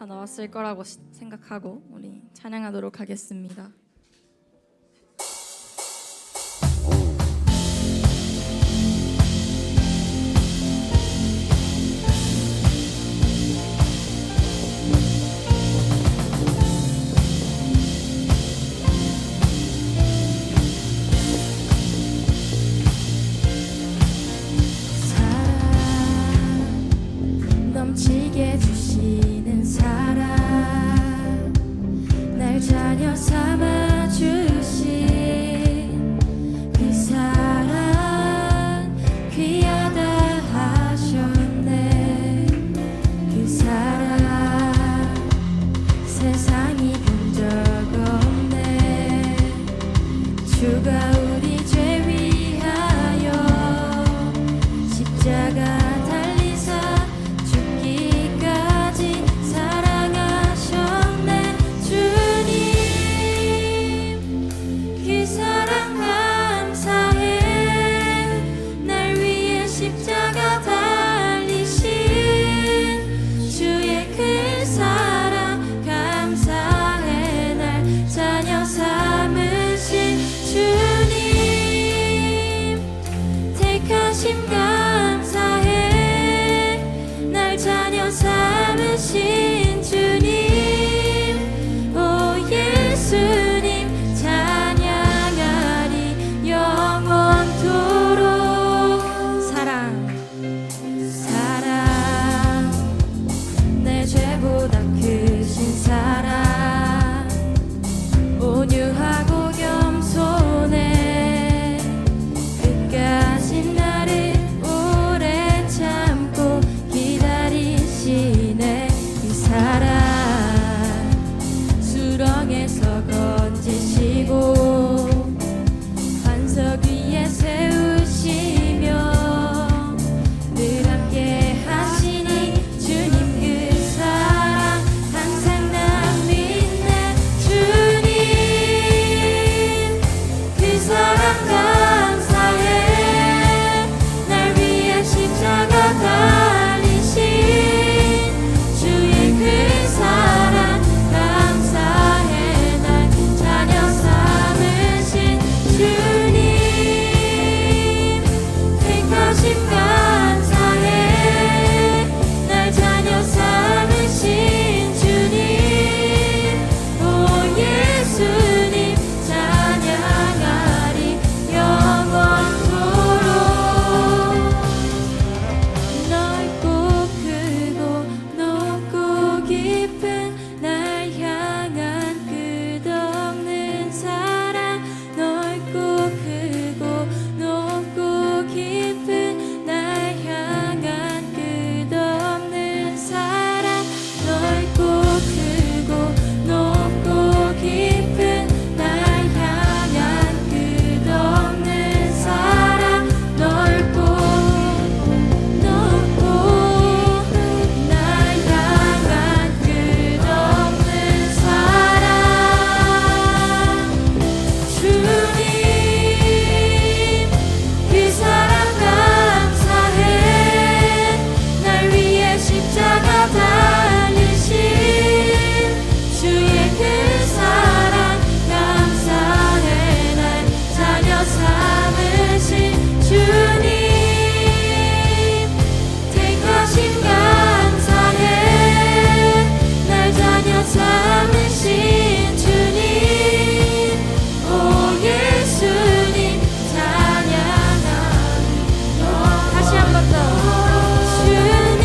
다 나왔을 거라고 생각하고 우리 찬양하도록 하겠습니다. 넘치게 주시는 사랑, 날 자녀 삼아 주신 그 사랑 귀하다 하셨네. 그 사랑 세상이 본 적 없네. 주가 우리 죄 위하여 십자가 삼으신 주님, 오 예수님 찬양하리 영원토록. 사랑 내 죄보다 크신 사랑, 온유하고 겸손해 끝까지 나를 오래 참고 기다리시네. 사랑 수렁에서 건지시고 반석 위에 세우시며 늘 함께 하시니 주님 그 사랑 항상 나 믿네. 주님 그 사랑 감사해. 날 위해 십자가 달리신 그 사랑 감사해. 날 자녀 삼으신 주님 택하심 감사해. 날 자녀 삼으신 주님, 오 예수님 찬양하리 영원토록. 넓고 크고 높고 깊은 날 향한 끝없는 사랑, 넓고 크고 높고 깊은 날 향한 끝없는 사랑, 넓고 크고 높고 깊은 날 향한 끝없는 사랑, 넓고 높고 날 향한 끝없는 사랑. 주님 그 사랑 감사해. 날 위해 십자가 달리신 주의 그 사랑 감사해. 날 자녀 삼으신 주님 택하심 감사해. 날 자녀 삼으신 주님, 오 예수님 찬양하리. 다시 한 번 더. 주님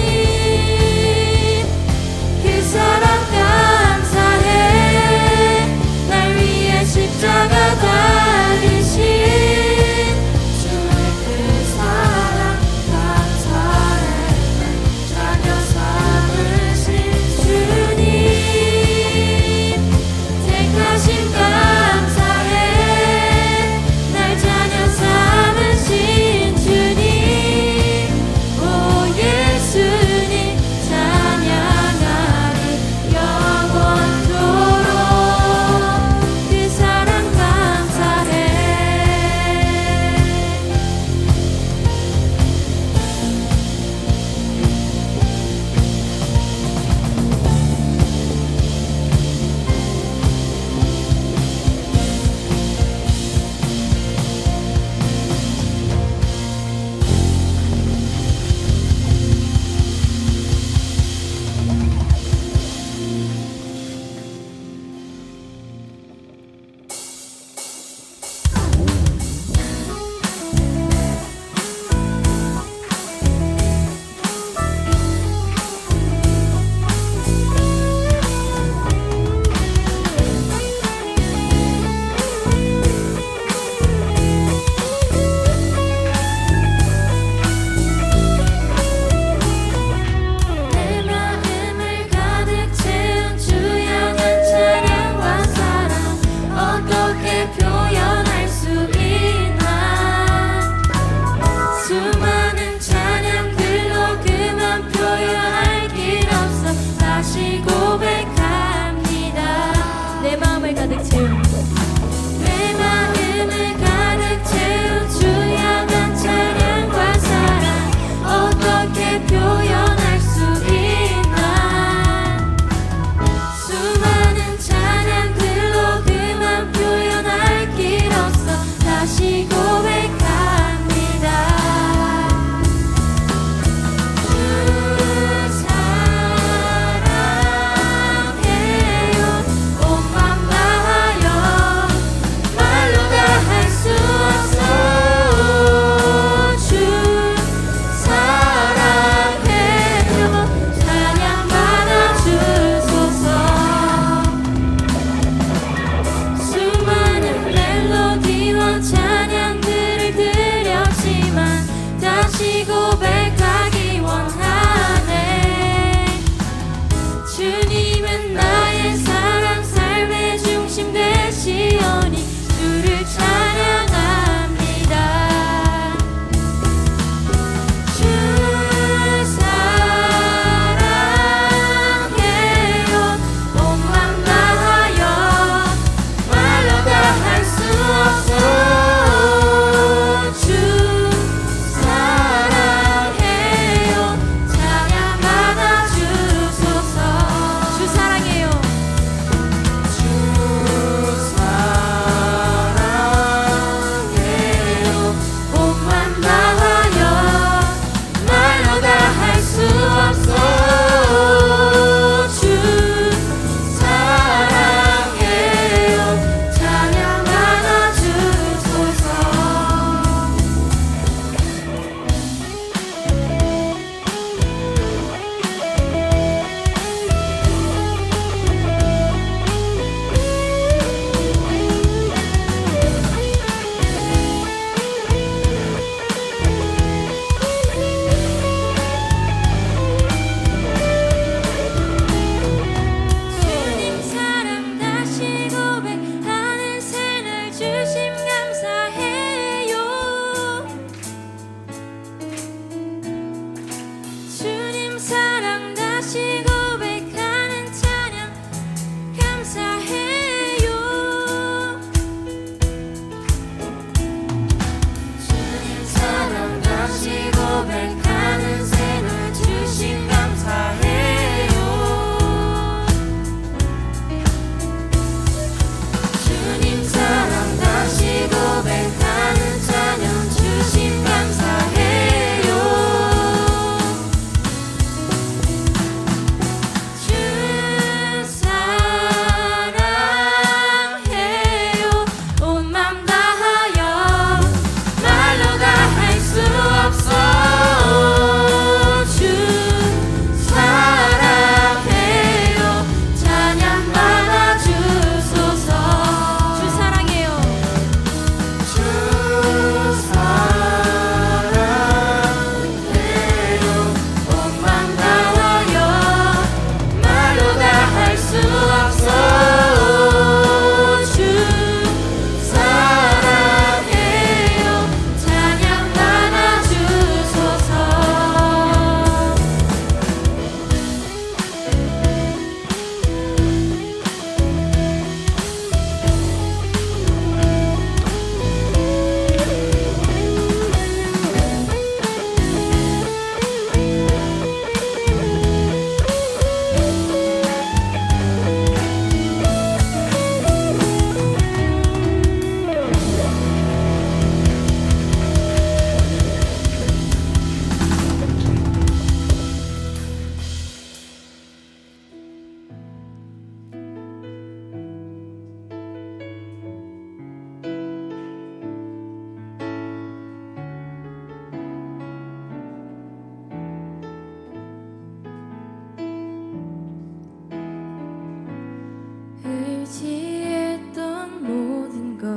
의지했던 모든 것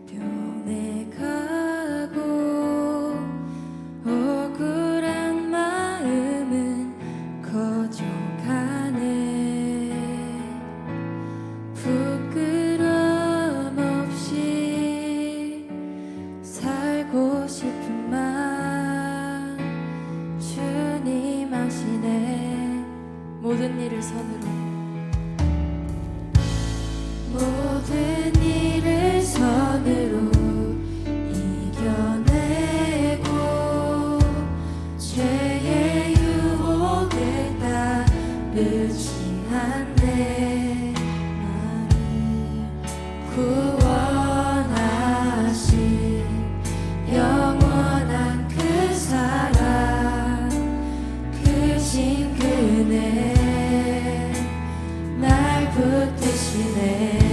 변해가고 억울한 마음은 커져가네. 부끄럼 없이 살고 싶은 맘 주님 아시네. 모든 일을 선으로 모든 일을 선으로 이겨내고 죄의 유혹을 따르지 않네. 나를 구원하신 영원한 그 사랑 크신 그네 날 붙드시네.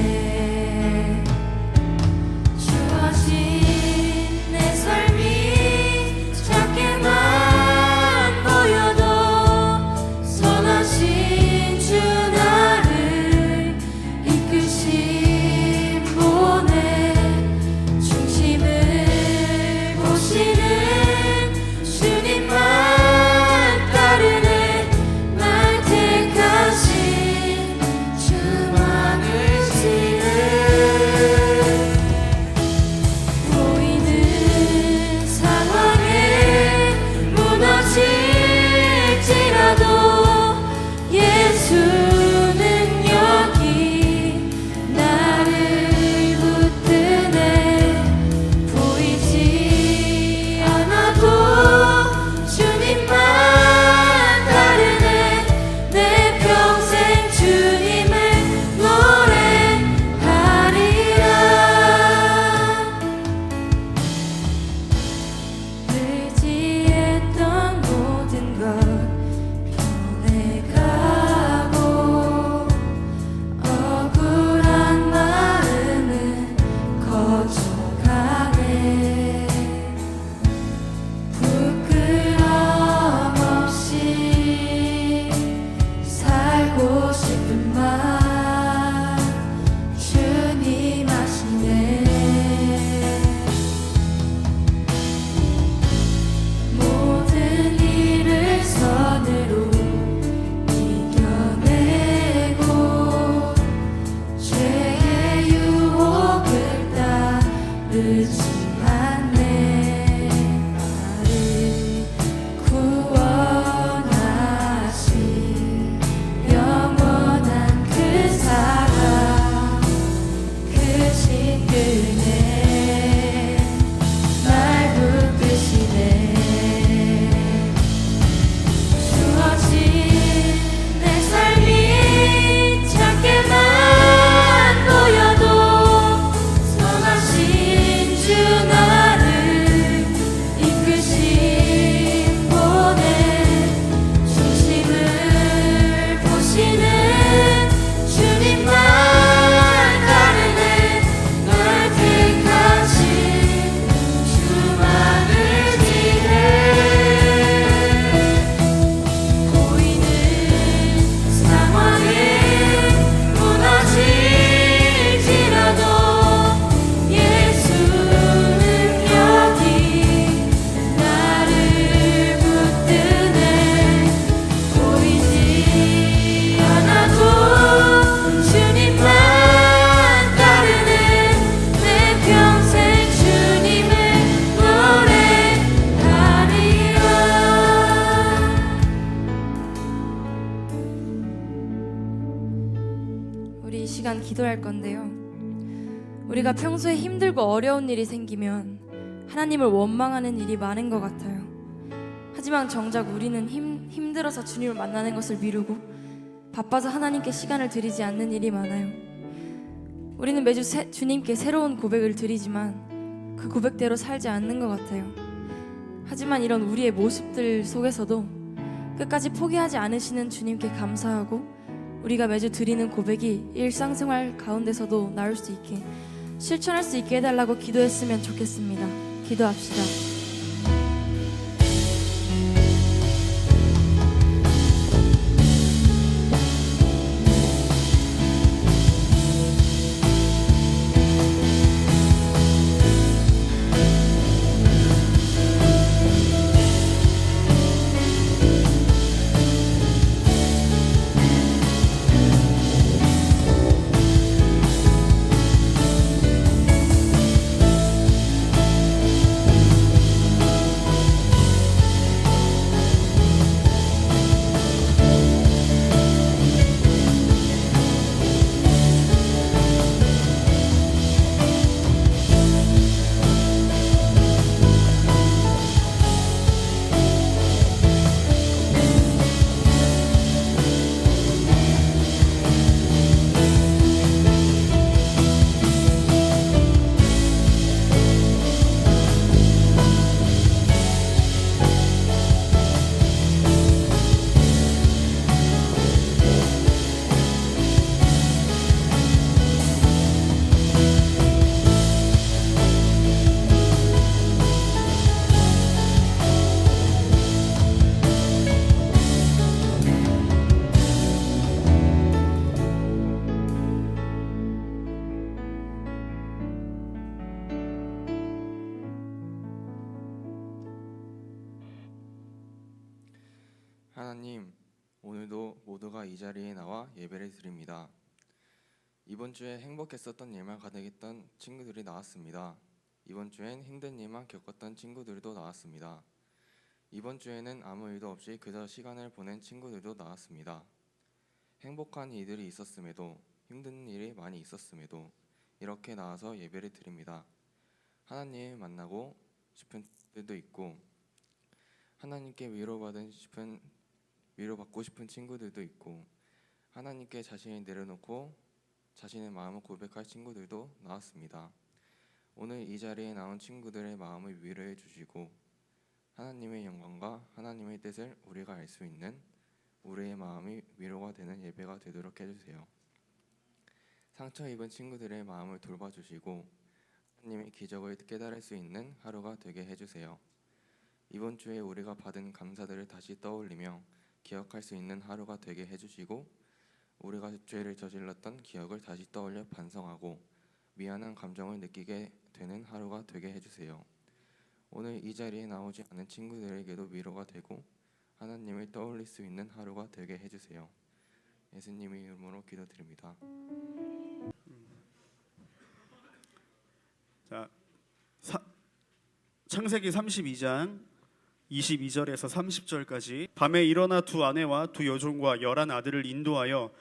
기도할 건데요. 우리가 평소에 힘들고 어려운 일이 생기면 하나님을 원망하는 일이 많은 것 같아요. 하지만 정작 우리는 힘들어서 주님을 만나는 것을 미루고 바빠서 하나님께 시간을 드리지 않는 일이 많아요. 우리는 매주 주님께 새로운 고백을 드리지만 그 고백대로 살지 않는 것 같아요. 하지만 이런 우리의 모습들 속에서도 끝까지 포기하지 않으시는 주님께 감사하고 우리가 매주 드리는 고백이 일상생활 가운데서도 나올 수 있게 실천할 수 있게 해달라고 기도했으면 좋겠습니다. 기도합시다. 하나님, 오늘도 모두가 이 자리에 나와 예배를 드립니다. 이번 주에 행복했었던 일만 가득했던 친구들이 나왔습니다. 이번 주엔 힘든 일만 겪었던 친구들도 나왔습니다. 이번 주에는 아무 일도 없이 그저 시간을 보낸 친구들도 나왔습니다. 행복한 일들이 있었음에도 힘든 일이 많이 있었음에도 이렇게 나와서 예배를 드립니다. 하나님을 만나고 싶은 친구들도 있고 하나님께 위로받고 싶은 친구들도 있고 하나님께 자신을 내려놓고 자신의 마음을 고백할 친구들도 나왔습니다. 오늘 이 자리에 나온 친구들의 마음을 위로해 주시고 하나님의 영광과 하나님의 뜻을 우리가 알 수 있는 우리의 마음이 위로가 되는 예배가 되도록 해주세요. 상처 입은 친구들의 마음을 돌봐주시고 하나님의 기적을 깨달을 수 있는 하루가 되게 해주세요. 이번 주에 우리가 받은 감사들을 다시 떠올리며 기억할 수 있는 하루가 되게 해주시고 우리가 죄를 저질렀던 기억을 다시 떠올려 반성하고 미안한 감정을 느끼게 되는 하루가 되게 해주세요. 오늘 이 자리에 나오지 않은 친구들에게도 위로가 되고 하나님을 떠올릴 수 있는 하루가 되게 해주세요. 예수님의 이름으로 기도드립니다. 자, 창세기 32장 22절에서 30절까지 밤에 일어나 두 아내와 두 여종과 11 아들을 인도하여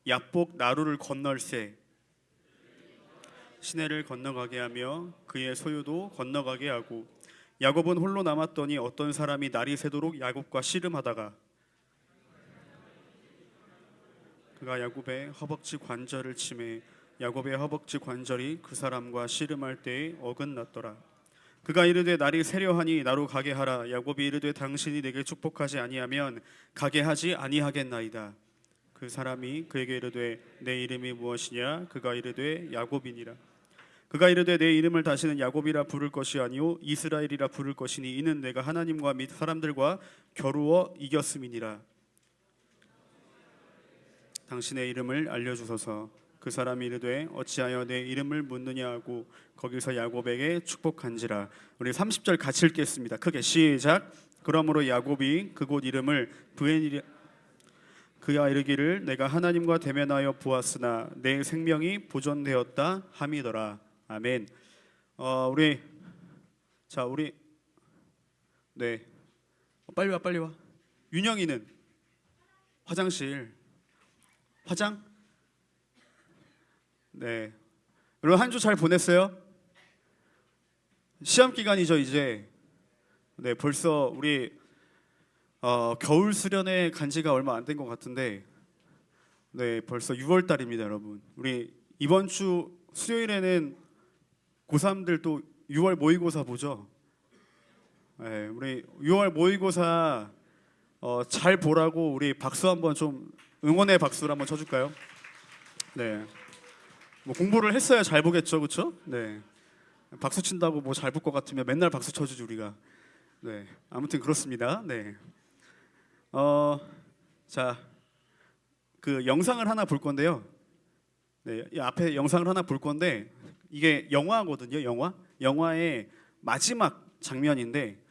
약복 나루를 건널세 시내를 건너가게 하며 그의 소유도 건너가게 하고 야곱은 홀로 남았더니 어떤 사람이 날이 새도록 야곱과 씨름하다가 그가 야곱의 허벅지 관절을 치매 야곱의 허벅지 관절이 그 사람과 씨름할 때에 어긋났더라. 그가 이르되 날이 새려하니 나로 가게 하라. 야곱이 이르되 당신이 내게 축복하지 아니하면 가게 하지 아니하겠나이다. 그 사람이 그에게 이르되 내 이름이 무엇이냐? 그가 이르되 야곱이니라. 그가 이르되 내 이름을 다시는 야곱이라 부를 것이 아니요 이스라엘이라 부를 것이니 이는 내가 하나님과 및 사람들과 겨루어 이겼음이니라. 당신의 이름을 알려주소서. 그 사람이 이르되 어찌하여 내 이름을 묻느냐 하고 거기서 야곱에게 축복한지라. 우리 30절 같이 읽겠습니다. 크게 시작. 그러므로 야곱이 그곳 이름을 브에니라 그가 이르기를 내가 하나님과 대면하여 보았으나 내 생명이 보존되었다 함이더라. 아멘. 우리 네 빨리 와. 윤영이는 화장실 화장? 네. 여러분 한 주 잘 보냈어요? 시험 기간이죠 이제. 네, 벌써 우리 겨울 수련회 간 지가 얼마 안 된 것 같은데, 네, 벌써 6월 달입니다, 여러분. 우리 이번 주 수요일에는 고3들 또 6월 모의고사 보죠. 네, 우리 6월 모의고사 잘 보라고 우리 박수 한번 좀 응원의 박수를 한번 쳐줄까요? 네. 뭐 공부를 했어야 잘 보겠죠, 그렇죠? 네. 박수 친다고 뭐 잘 볼 것 같으면 맨날 박수 쳐주지 우리가. 네. 아무튼 그렇습니다. 네. 자, 그 영상을 하나 볼 건데요. 네, 이 앞에 영상을 하나 볼 건데 이게 영화거든요. 영화의 마지막 장면인데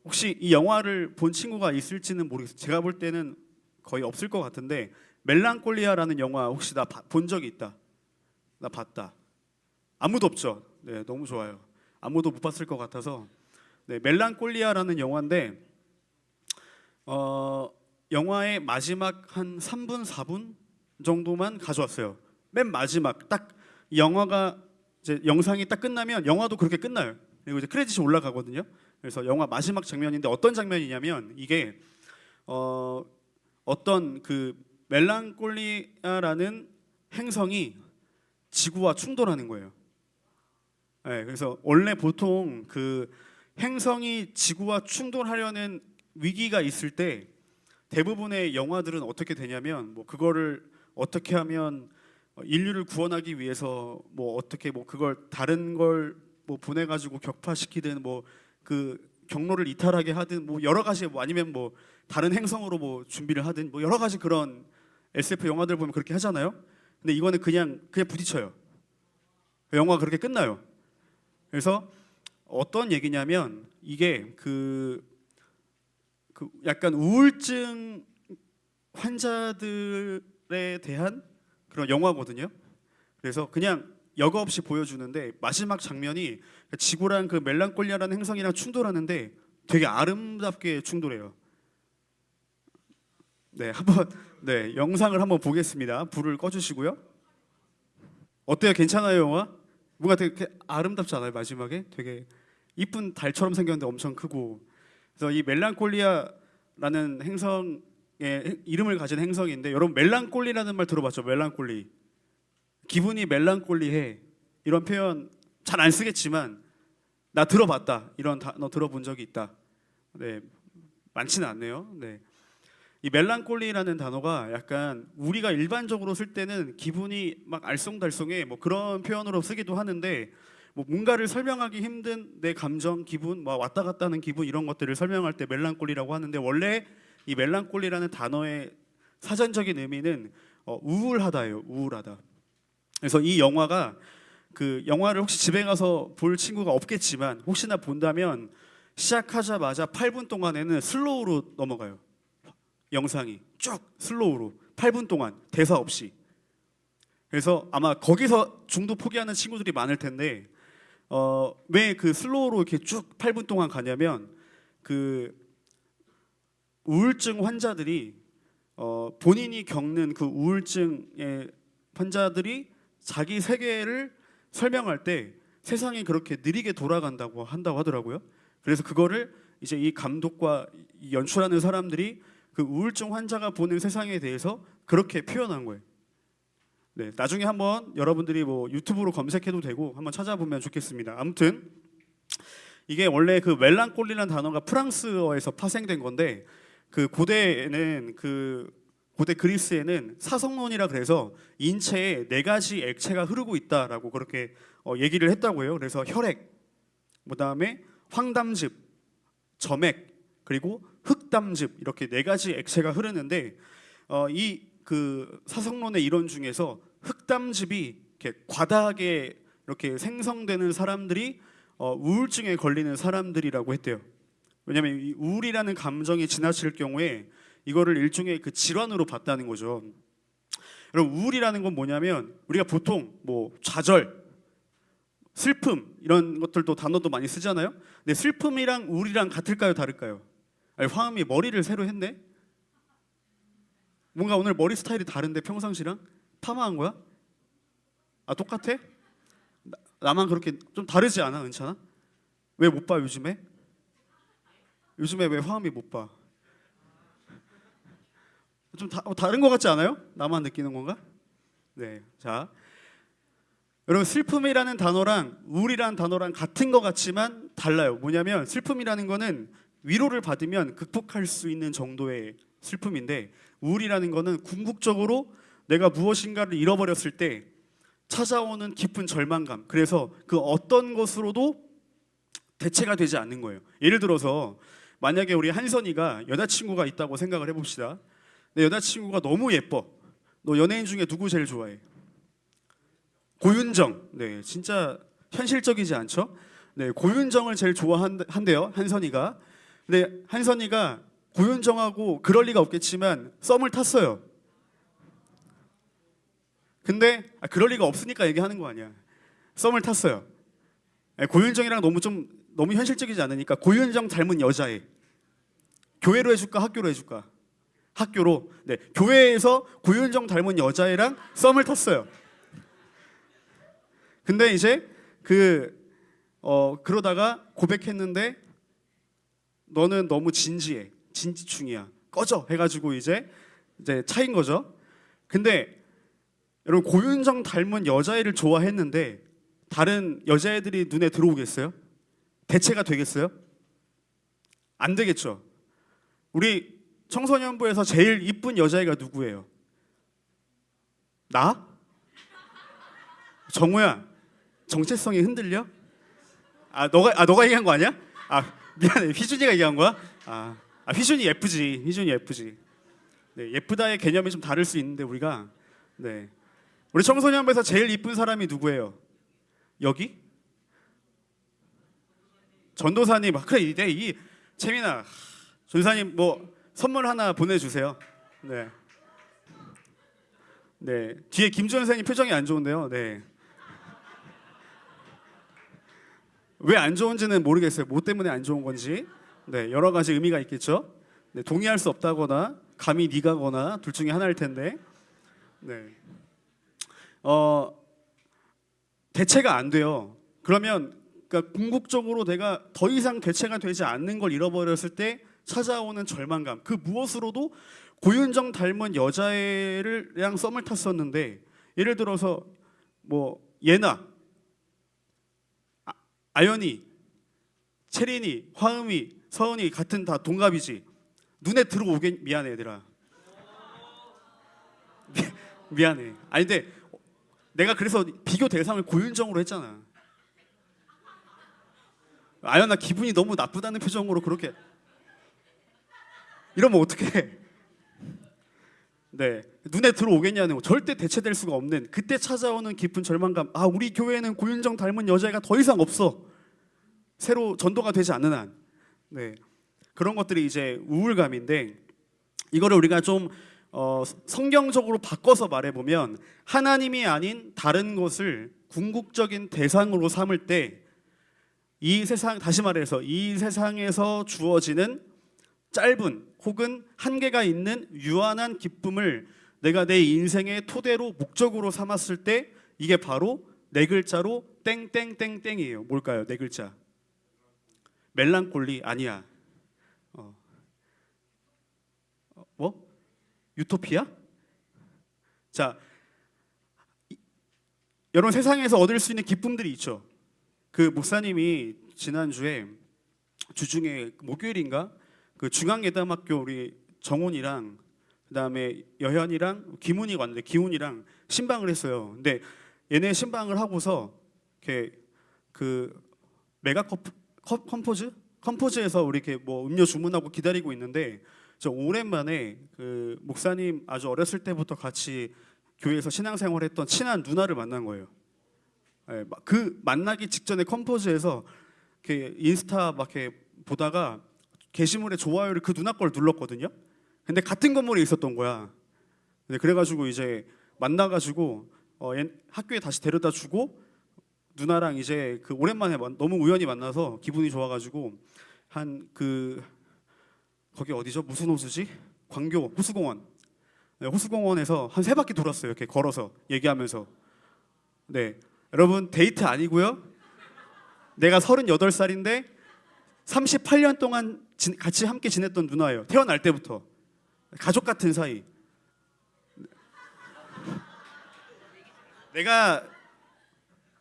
혹시 이 영화를 본 친구가 있을지는 모르겠어요. 제가 볼 때는 거의 없을 것 같은데 멜랑콜리아라는 영화 혹시 나 본 적이 있다? 나 봤다. 아무도 없죠. 네, 너무 좋아요. 아무도 못 봤을 것 같아서. 네, 멜랑콜리아라는 영화인데 영화의 마지막 한 3분 4분 정도만 가져왔어요. 맨 마지막 딱 영화가 이제 영상이 딱 끝나면 영화도 그렇게 끝나요. 그리고 이제 크레딧이 올라가거든요. 그래서 영화 마지막 장면인데 어떤 장면이냐면 이게 어떤 그 멜랑콜리아라는 행성이 지구와 충돌하는 거예요. 네, 그래서 원래 보통 그 행성이 지구와 충돌하려는 위기가 있을 때 대부분의 영화들은 어떻게 되냐면 뭐 그거를 어떻게 하면 인류를 구원하기 위해서 뭐 어떻게 뭐 그걸 다른 걸 뭐 보내가지고 격파시키든 뭐 그 경로를 이탈하게 하든 뭐 여러 가지 뭐 아니면 뭐 다른 행성으로 뭐 준비를 하든 뭐 여러 가지 그런 SF 영화들 보면 그렇게 하잖아요. 근데 이거는 그냥 부딪혀요. 영화가 그렇게 끝나요. 그래서 어떤 얘기냐면 이게 그 그 약간 우울증 환자들에 대한 그런 영화거든요. 그래서 그냥 여과 없이 보여주는데 마지막 장면이 지구랑 그 멜랑콜리아라는 행성이랑 충돌하는데 되게 아름답게 충돌해요. 네, 한번 영상을 한번 보겠습니다. 불을 꺼주시고요. 어때요? 괜찮아요, 영화? 뭔가 되게 아름답지 않아요? 마지막에 되게 이쁜 달처럼 생겼는데 엄청 크고. 그래서 이 멜랑콜리아라는 행성의 이름을 가진 행성인데, 여러분 멜랑콜리라는 말 들어봤죠? 멜랑콜리. 기분이 멜랑콜리해. 이런 표현 잘 안 쓰겠지만 나 들어봤다. 이런 단어 들어본 적이 있다. 네, 많지는 않네요. 네. 이 멜랑콜리라는 단어가 약간 우리가 일반적으로 쓸 때는 기분이 막 알쏭달쏭해 뭐 그런 표현으로 쓰기도 하는데, 뭐 뭔가를 설명하기 힘든 내 감정, 기분, 뭐 왔다 갔다 하는 기분 이런 것들을 설명할 때 멜랑콜리라고 하는데, 원래 이 멜랑콜리라는 단어의 사전적인 의미는 우울하다예요. 우울하다. 그래서 이 영화가, 그 영화를 혹시 집에 가서 볼 친구가 없겠지만 혹시나 본다면 시작하자마자 8분 동안에는 슬로우로 넘어가요. 영상이 쭉 슬로우로 8분 동안 대사 없이. 그래서 아마 거기서 중도 포기하는 친구들이 많을 텐데, 왜 그 슬로우로 이렇게 쭉 8분 동안 가냐면, 그 우울증 환자들이 본인이 겪는 그 우울증의 환자들이 자기 세계를 설명할 때 세상이 그렇게 느리게 돌아간다고 한다고 하더라고요. 그래서 그거를 이제 이 감독과 이 연출하는 사람들이 그 우울증 환자가 보는 세상에 대해서 그렇게 표현한 거예요. 네, 나중에 한번 여러분들이 뭐 유튜브로 검색해도 되고 한번 찾아보면 좋겠습니다. 아무튼 이게 원래 그 멜랑콜리라는 단어가 프랑스어에서 파생된 건데, 그 고대에는 고대 그리스에는 사성론이라 그래서 인체에 4가지 액체가 흐르고 있다라고 그렇게 얘기를 했다고 해요. 그래서 혈액, 그다음에 황담즙, 점액, 그리고 흑담즙, 이렇게 4가지 액체가 흐르는데, 이 그 사성론의 이론 중에서 흑담즙이 이렇게 과다하게 이렇게 생성되는 사람들이 우울증에 걸리는 사람들이라고 했대요. 왜냐하면 이 우울이라는 감정이 지나칠 경우에 이거를 일종의 그 질환으로 봤다는 거죠. 여러분, 우울이라는 건 뭐냐면 우리가 보통 뭐 좌절, 슬픔 이런 것들도 단어도 많이 쓰잖아요. 근데 슬픔이랑 우울이랑 같을까요, 다를까요? 아니, 화음이 머리를 새로 했네. 뭔가 오늘 머리 스타일이 다른데 평상시랑 파마한 거야? 아, 똑같아? 나만 그렇게 좀 다르지 않아, 은찬아? 왜 못 봐 요즘에? 요즘에 왜 화음이 못 봐? 좀 다른 것 같지 않아요? 나만 느끼는 건가? 네, 자, 여러분, 슬픔이라는 단어랑 우울이라는 단어랑 같은 것 같지만 달라요. 뭐냐면 슬픔이라는 거는 위로를 받으면 극복할 수 있는 정도의 슬픔인데, 우울이라는 거는 궁극적으로 내가 무엇인가를 잃어버렸을 때 찾아오는 깊은 절망감, 그래서 그 어떤 것으로도 대체가 되지 않는 거예요. 예를 들어서 만약에 우리 한선이가 여자친구가 있다고 생각을 해봅시다. 내 여자친구가 너무 예뻐. 너 연예인 중에 누구 제일 좋아해? 고윤정. 네, 진짜 현실적이지 않죠? 네, 고윤정을 제일 좋아한대요, 한선이가. 근데 한선이가 고윤정하고 그럴 리가 없겠지만 썸을 탔어요. 근데 그럴 리가 없으니까 얘기하는 거 아니야. 썸을 탔어요. 고윤정이랑 너무 현실적이지 않으니까 고윤정 닮은 여자애. 교회로 해줄까, 학교로 해줄까? 학교로. 네, 교회에서 고윤정 닮은 여자애랑 썸을 탔어요. 근데 이제 그러다가 고백했는데 너는 너무 진지해, 진지충이야, 꺼져 해가지고 이제 차인 거죠. 근데 여러분, 고윤정 닮은 여자애를 좋아했는데 다른 여자애들이 눈에 들어오겠어요? 대체가 되겠어요? 안 되겠죠. 우리 청소년부에서 제일 이쁜 여자애가 누구예요? 나? 정우야, 정체성이 흔들려? 너가 얘기한 거 아니야? 미안해, 휘준이가 얘기한 거야? 휘준이 예쁘지. 휘준이 예쁘지. 네, 예쁘다의 개념이 좀 다를 수 있는데 우리가, 네, 우리 청소년부에서 제일 이쁜 사람이 누구예요? 여기? 전도사님. 그래, 이 재민아, 전사님 뭐 선물 하나 보내주세요. 네. 네. 뒤에 김주현 선생님 표정이 안 좋은데요. 네. 왜 안 좋은지는 모르겠어요. 뭐 때문에 안 좋은 건지. 네, 여러 가지 의미가 있겠죠. 네, 동의할 수 없다거나 감히 네가거나 둘 중에 하나일 텐데. 네. 대체가 안 돼요. 그러면 그러니까 궁극적으로 내가 더 이상 대체가 되지 않는 걸 잃어버렸을 때 찾아오는 절망감. 그 무엇으로도 고윤정 닮은 여자애랑 썸을 탔었는데 예를 들어서 뭐 예나, 아연이, 채린이, 화음이, 서은이 같은 다 동갑이지. 눈에 들어오게 미안해 얘들아. 미안해. 아니 근데 내가 그래서 비교 대상을 고윤정으로 했잖아. 아연아 기분이 너무 나쁘다는 표정으로 그렇게 이러면 어떡해. 네, 눈에 들어오겠냐는 거. 절대 대체될 수가 없는 그때 찾아오는 깊은 절망감. 아, 우리 교회에는 고윤정 닮은 여자애가 더 이상 없어. 새로 전도가 되지 않는 한. 네, 그런 것들이 이제 우울감인데 이거를 우리가 좀 성경적으로 바꿔서 말해보면 하나님이 아닌 다른 것을 궁극적인 대상으로 삼을 때 이 세상, 다시 말해서 이 세상에서 주어지는 짧은 혹은 한계가 있는 유한한 기쁨을 내가 내 인생의 토대로 목적으로 삼았을 때 이게 바로 네 글자로 땡땡땡땡이에요. 뭘까요? 네 글자. 멜랑콜리 아니야. 뭐? 유토피아? 자, 여러분 세상에서 얻을 수 있는 기쁨들이 있죠. 그 목사님이 지난주에 주중에 목요일인가 그 중앙예담학교 우리 정훈이랑 그다음에 여현이랑 김훈이 왔는데 기훈이랑 신방을 했어요. 근데 얘네 신방을 하고서 이렇게 그 메가 컴포즈에서 우리 이렇게 뭐 음료 주문하고 기다리고 있는데 저 오랜만에 그 목사님 아주 어렸을 때부터 같이 교회에서 신앙생활했던 친한 누나를 만난 거예요. 네, 그 만나기 직전에 컴포즈에서 이렇게 인스타 막 이렇게 보다가 게시물에 좋아요를 그 누나 걸 눌렀거든요. 근데 같은 건물에 있었던 거야. 네, 그래가지고 이제 만나가지고 학교에 다시 데려다 주고 누나랑 이제 그 오랜만에 너무 우연히 만나서 기분이 좋아가지고 한 그 거기 어디죠? 무슨 호수지? 광교 호수공원. 네, 호수공원에서 한 3바퀴 돌았어요. 이렇게 걸어서 얘기하면서. 네, 여러분 데이트 아니고요. 내가 38살인데 38년 동안 같이 함께 지냈던 누나예요. 태어날 때부터 가족 같은 사이. 내가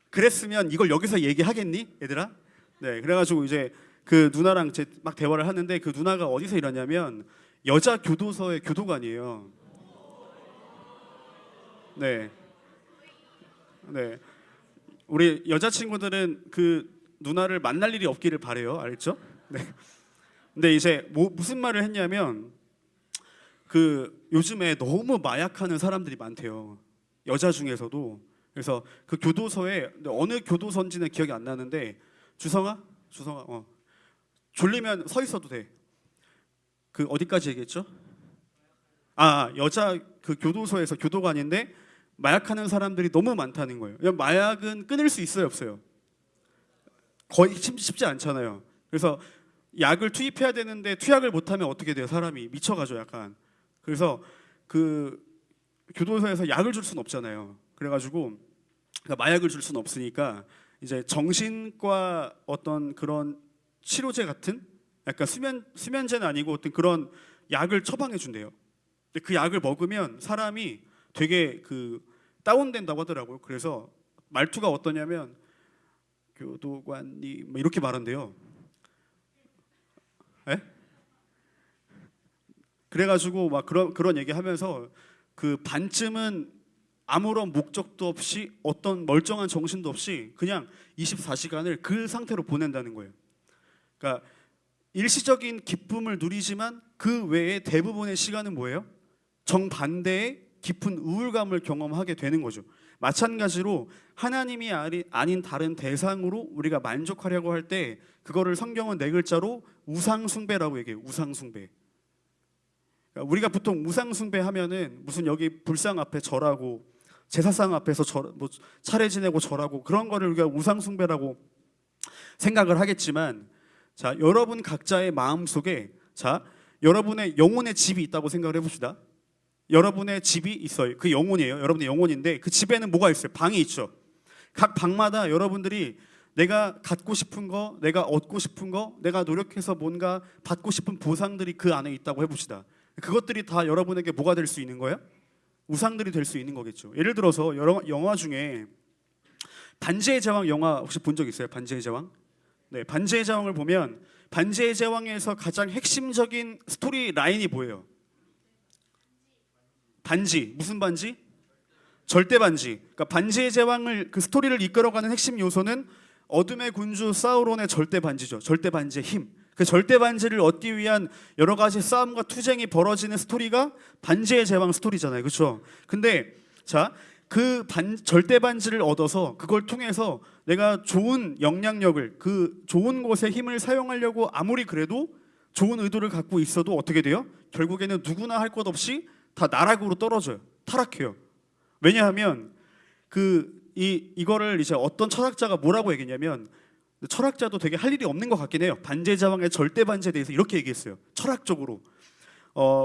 그랬으면 이걸 여기서 얘기하겠니, 얘들아? 네, 그래가지고 이제 그 누나랑 이제 막 대화를 하는데 그 누나가 어디서 일하냐면 여자 교도소의 교도관이에요. 네, 네. 우리 여자친구들은 그 누나를 만날 일이 없기를 바래요. 알죠? 네. 근데 이제 무슨 말을 했냐면 그 요즘에 너무 마약하는 사람들이 많대요. 여자 중에서도. 그래서 그 교도소에 어느 교도소인지는 기억이 안 나는데 주성아 졸리면 서 있어도 돼. 그 어디까지 얘기했죠? 아, 여자 그 교도소에서 교도관인데 마약하는 사람들이 너무 많다는 거예요. 마약은 끊을 수 있어요, 없어요? 거의 쉽지 않잖아요. 그래서 약을 투입해야 되는데 투약을 못하면 어떻게 돼요? 사람이 미쳐가죠, 약간. 그래서 그 교도소에서 약을 줄 수는 없잖아요. 그래가지고 그러니까 마약을 줄 수는 없으니까 이제 정신과 어떤 그런 치료제 같은 약간 수면제는 아니고 어떤 그런 약을 처방해 준대요. 근데 그 약을 먹으면 사람이 되게 그 다운된다고 하더라고요. 그래서 말투가 어떠냐면 교도관님 이렇게 말한대요. 에? 그래가지고 막 그런 얘기하면서 그 반쯤은 아무런 목적도 없이 어떤 멀쩡한 정신도 없이 그냥 24시간을 그 상태로 보낸다는 거예요. 그러니까 일시적인 기쁨을 누리지만 그 외에 대부분의 시간은 뭐예요? 정반대의 깊은 우울감을 경험하게 되는 거죠. 마찬가지로 하나님이 아닌 다른 대상으로 우리가 만족하려고 할 때 그거를 성경은 네 글자로 우상숭배라고 얘기해요. 우상숭배. 그러니까 우리가 보통 우상숭배하면은 무슨 여기 불상 앞에 절하고 제사상 앞에서 뭐 차례 지내고 절하고 그런 거를 우리가 우상숭배라고 생각을 하겠지만, 자, 여러분 각자의 마음 속에 여러분의 영혼의 집이 있다고 생각을 해봅시다. 여러분의 집이 있어요. 그 영혼이에요. 여러분의 영혼인데 그 집에는 뭐가 있어요? 방이 있죠. 각 방마다 여러분들이 내가 갖고 싶은 거, 내가 얻고 싶은 거, 내가 노력해서 뭔가 받고 싶은 보상들이 그 안에 있다고 해봅시다. 그것들이 다 여러분에게 뭐가 될 수 있는 거예요? 우상들이 될 수 있는 거겠죠. 예를 들어서 영화 중에 반지의 제왕 영화 혹시 본 적 있어요? 반지의 제왕? 네, 반지의 제왕을 보면 반지의 제왕에서 가장 핵심적인 스토리 라인이 뭐예요? 반지. 무슨 반지? 절대 반지. 그러니까 반지의 제왕을 그 스토리를 이끌어가는 핵심 요소는 어둠의 군주 사우론의 절대 반지죠. 절대 반지의 힘. 그 절대 반지를 얻기 위한 여러 가지 싸움과 투쟁이 벌어지는 스토리가 반지의 제왕 스토리잖아요. 그렇죠? 근데 자, 그 절대 반지를 얻어서 그걸 통해서 내가 좋은 영향력을, 그 좋은 곳에 힘을 사용하려고 아무리 그래도 좋은 의도를 갖고 있어도 어떻게 돼요? 결국에는 누구나 할 것 없이 다 나락으로 떨어져요. 타락해요. 왜냐하면 이거를 이제 어떤 철학자가 뭐라고 얘기했냐면, 철학자도 되게 할 일이 없는 것 같긴 해요. 반지의 제왕의 절대 반지에 대해서 이렇게 얘기했어요. 철학적으로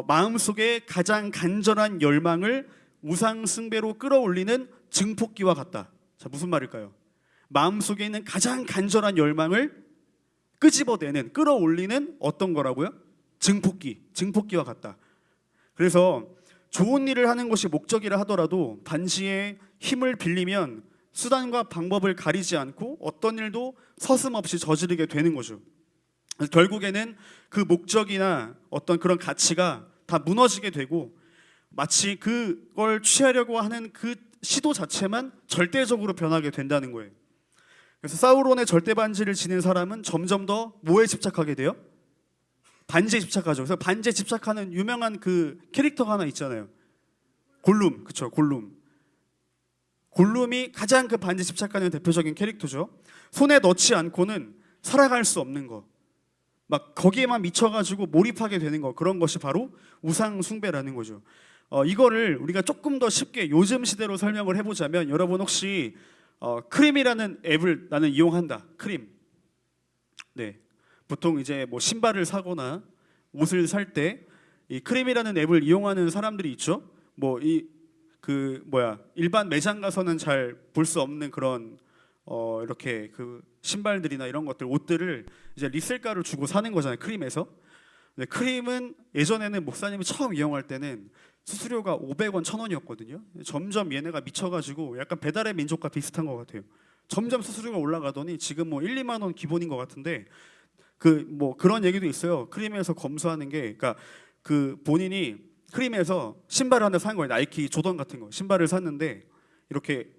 마음속에 가장 간절한 열망을 우상 숭배로 끌어올리는 증폭기와 같다. 자, 무슨 말일까요? 마음속에 있는 가장 간절한 열망을 끄집어내는, 끌어올리는 어떤 거라고요? 증폭기와 같다. 그래서 좋은 일을 하는 것이 목적이라 하더라도 반지의 힘을 빌리면 수단과 방법을 가리지 않고 어떤 일도 서슴없이 저지르게 되는 거죠. 그래서 결국에는 그 목적이나 어떤 그런 가치가 다 무너지게 되고, 마치 그걸 취하려고 하는 그 시도 자체만 절대적으로 변하게 된다는 거예요. 그래서 사우론의 절대 반지를 지닌 사람은 점점 더 뭐에 집착하게 돼요? 반지에 집착하죠. 그래서 반지에 집착하는 유명한 그 캐릭터가 하나 있잖아요. 골룸, 그렇죠? 골룸이 가장 그 반지에 집착하는 대표적인 캐릭터죠. 손에 넣지 않고는 살아갈 수 없는 거, 막 거기에만 미쳐가지고 몰입하게 되는 거, 그런 것이 바로 우상 숭배라는 거죠. 이거를 우리가 조금 더 쉽게 요즘 시대로 설명을 해보자면, 여러분 혹시 크림이라는 앱을 나는 이용한다. 크림. 네. 보통 이제 뭐 신발을 사거나 옷을 살 때 이 크림이라는 앱을 이용하는 사람들이 있죠. 뭐 일반 매장 가서는 잘 볼 수 없는 그런 이렇게 그 신발들이나 이런 것들, 옷들을 이제 리셀가를 주고 사는 거잖아요. 크림에서. 근데 크림은 예전에는 목사님이 처음 이용할 때는 수수료가 500원, 1000원이었거든요. 점점 얘네가 미쳐가지고 약간 배달의 민족과 비슷한 것 같아요. 점점 수수료가 올라가더니 지금 뭐 1, 2만 원 기본인 것 같은데, 뭐 그런 얘기도 있어요. 크림에서 검수하는 게, 그러니까 그 본인이 크림에서 신발을 하나 산 거예요. 나이키 조던 같은 거 신발을 샀는데, 이렇게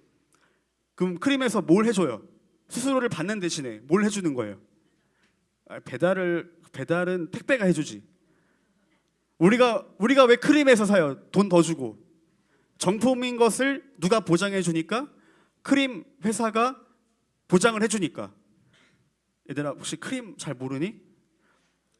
그럼 크림에서 뭘 해줘요? 수수료를 받는 대신에 뭘 해주는 거예요? 배달은 택배가 해주지. 우리가 왜 크림에서 사요? 돈 더 주고. 정품인 것을 누가 보장해 주니까? 크림 회사가 보장을 해주니까. 얘들아 혹시 크림 잘 모르니?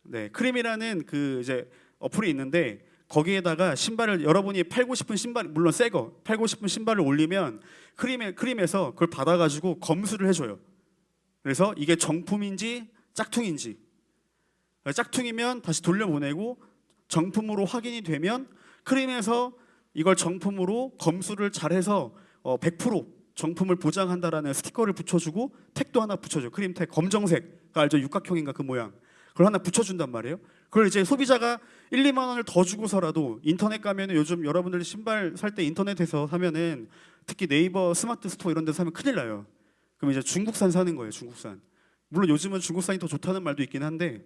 네, 크림이라는 그 이제 어플이 있는데, 거기에다가 신발을, 여러분이 팔고 싶은 신발, 물론 새 거 팔고 싶은 신발을 올리면 크림에서 그걸 받아가지고 검수를 해줘요. 그래서 이게 정품인지 짝퉁인지, 짝퉁이면 다시 돌려보내고, 정품으로 확인이 되면 크림에서 이걸 정품으로 검수를 잘해서 100% 정품을 보장한다라는 스티커를 붙여주고, 택도 하나 붙여줘. 크림 택 검정색, 알죠? 육각형인가 그 모양. 그걸 하나 붙여준단 말이에요. 그걸 이제 소비자가 1, 2만 원을 더 주고서라도, 인터넷 가면은 요즘 여러분들 신발 살 때 인터넷에서 사면은, 특히 네이버 스마트 스토어 이런 데서 사면 큰일 나요. 그럼 이제 중국산 사는 거예요. 중국산. 물론 요즘은 중국산이 더 좋다는 말도 있긴 한데,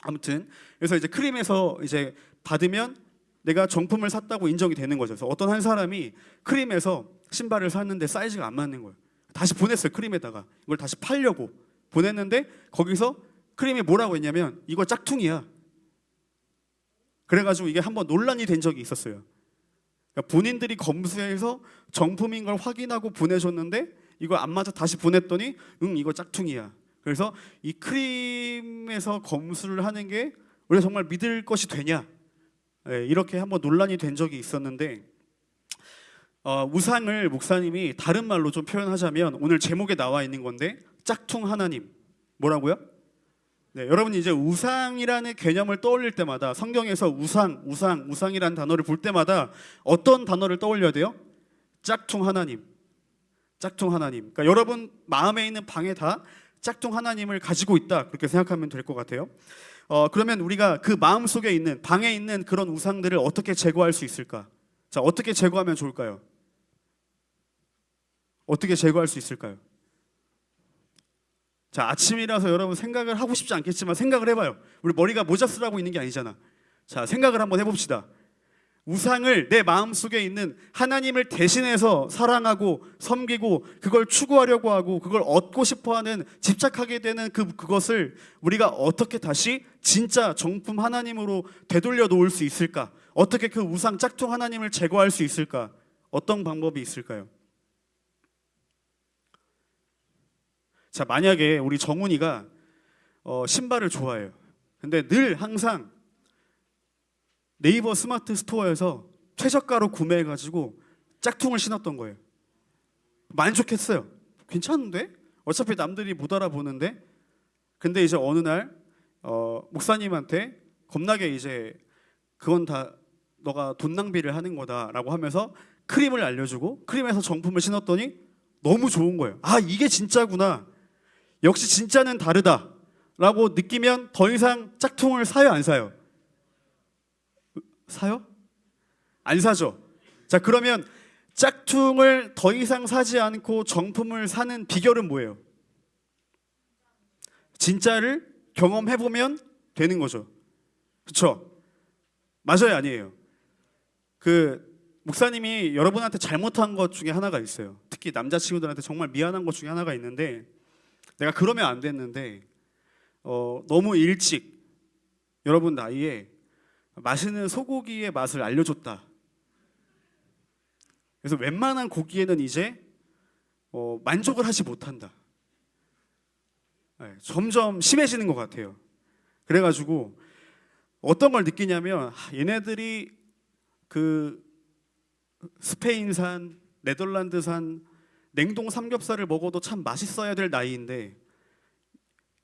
아무튼 그래서 이제 크림에서 이제 받으면 내가 정품을 샀다고 인정이 되는 거죠. 그래서 어떤 한 사람이 크림에서 신발을 샀는데 사이즈가 안 맞는 거예요. 다시 보냈어요. 크림에다가 이걸 다시 팔려고 보냈는데, 거기서 크림이 뭐라고 했냐면 이거 짝퉁이야. 그래가지고 이게 한번 논란이 된 적이 있었어요. 그러니까 본인들이 검수해서 정품인 걸 확인하고 보내줬는데 이걸 안 맞아 다시 보냈더니 이거 짝퉁이야. 그래서 이 크림에서 검수를 하는 게 우리가 정말 믿을 것이 되냐, 이렇게 한번 논란이 된 적이 있었는데, 우상을 목사님이 다른 말로 좀 표현하자면 오늘 제목에 나와 있는 건데 짝퉁 하나님. 뭐라고요? 네, 여러분 이제 우상이라는 개념을 떠올릴 때마다 성경에서 우상이라는 단어를 볼 때마다 어떤 단어를 떠올려야 돼요? 짝퉁 하나님. 짝퉁 하나님. 그러니까 여러분 마음에 있는 방에 다 짝퉁 하나님을 가지고 있다, 그렇게 생각하면 될 것 같아요. 그러면 우리가 그 마음 속에 있는 방에 있는 그런 우상들을 어떻게 제거할 수 있을까? 자, 어떻게 제거하면 좋을까요? 어떻게 제거할 수 있을까요? 자, 아침이라서 여러분 생각을 하고 싶지 않겠지만 생각을 해봐요. 우리 머리가 모자쓰라고 있는 게 아니잖아. 자, 생각을 한번 해봅시다. 우상을 내 마음속에 있는 하나님을 대신해서 사랑하고 섬기고 그걸 추구하려고 하고 그걸 얻고 싶어하는, 집착하게 되는 그것을 우리가 어떻게 다시 진짜 정품 하나님으로 되돌려 놓을 수 있을까? 어떻게 그 우상 짝퉁 하나님을 제거할 수 있을까? 어떤 방법이 있을까요? 자, 만약에 우리 정훈이가 신발을 좋아해요. 근데 늘 항상 네이버 스마트 스토어에서 최저가로 구매해가지고 짝퉁을 신었던 거예요. 만족했어요. 괜찮은데? 어차피 남들이 못 알아보는데? 근데 이제 어느 날 목사님한테 겁나게 이제 그건 다 너가 돈 낭비를 하는 거다라고 하면서 크림을 알려주고 크림에서 정품을 신었더니 너무 좋은 거예요. 아, 이게 진짜구나. 역시 진짜는 다르다 라고 느끼면 더 이상 짝퉁을 사요, 안 사요? 사요? 안 사죠. 자, 그러면 짝퉁을 더 이상 사지 않고 정품을 사는 비결은 뭐예요? 진짜를 경험해보면 되는 거죠. 그렇죠? 맞아요, 아니에요? 목사님이 여러분한테 잘못한 것 중에 하나가 있어요. 특히 남자친구들한테 정말 미안한 것 중에 하나가 있는데, 내가 그러면 안 됐는데 너무 일찍 여러분 나이에 맛있는 소고기의 맛을 알려줬다. 그래서 웬만한 고기에는 이제 만족을 하지 못한다. 점점 심해지는 것 같아요. 그래가지고 어떤 걸 느끼냐면 얘네들이 그 스페인산, 네덜란드산 냉동 삼겹살을 먹어도 참 맛있어야 될 나이인데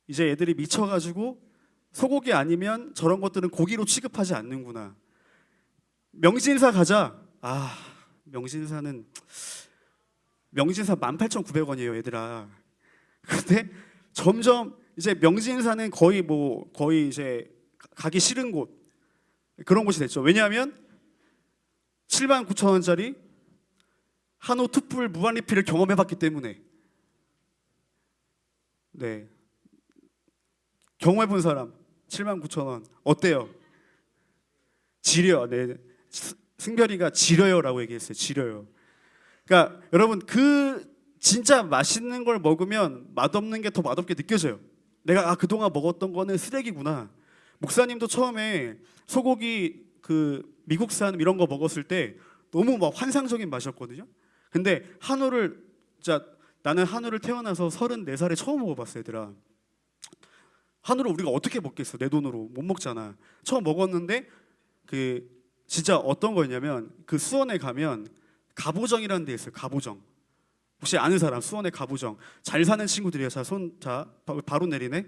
이제 애들이 미쳐가지고 소고기 아니면 저런 것들은 고기로 취급하지 않는구나. 명진사 가자. 아, 명진사 18,900원이에요, 얘들아. 근데 점점 이제 명진사는 거의 이제 가기 싫은 곳, 그런 곳이 됐죠. 왜냐하면 79,000원짜리 한우 투뿔 무한 리필을 경험해봤기 때문에. 네, 경험해본 사람 79,000원 어때요? 지려. 네, 승별이가 지려요라고 얘기했어요. 지려요. 그러니까 여러분 진짜 맛있는 걸 먹으면 맛없는 게 더 맛없게 느껴져요. 내가 그동안 먹었던 거는 쓰레기구나. 목사님도 처음에 소고기 미국산 이런 거 먹었을 때 너무 막 환상적인 맛이었거든요. 근데 나는 한우를 태어나서 34살에 처음 먹어봤어요, 얘들아. 한우를 우리가 어떻게 먹겠어? 내 돈으로 못 먹잖아. 처음 먹었는데 진짜 어떤 거였냐면 수원에 가면 갑오정이라는 데 있어요. 갑오정. 혹시 아는 사람? 수원의 갑오정. 잘 사는 친구들이에요. 바로 내리네.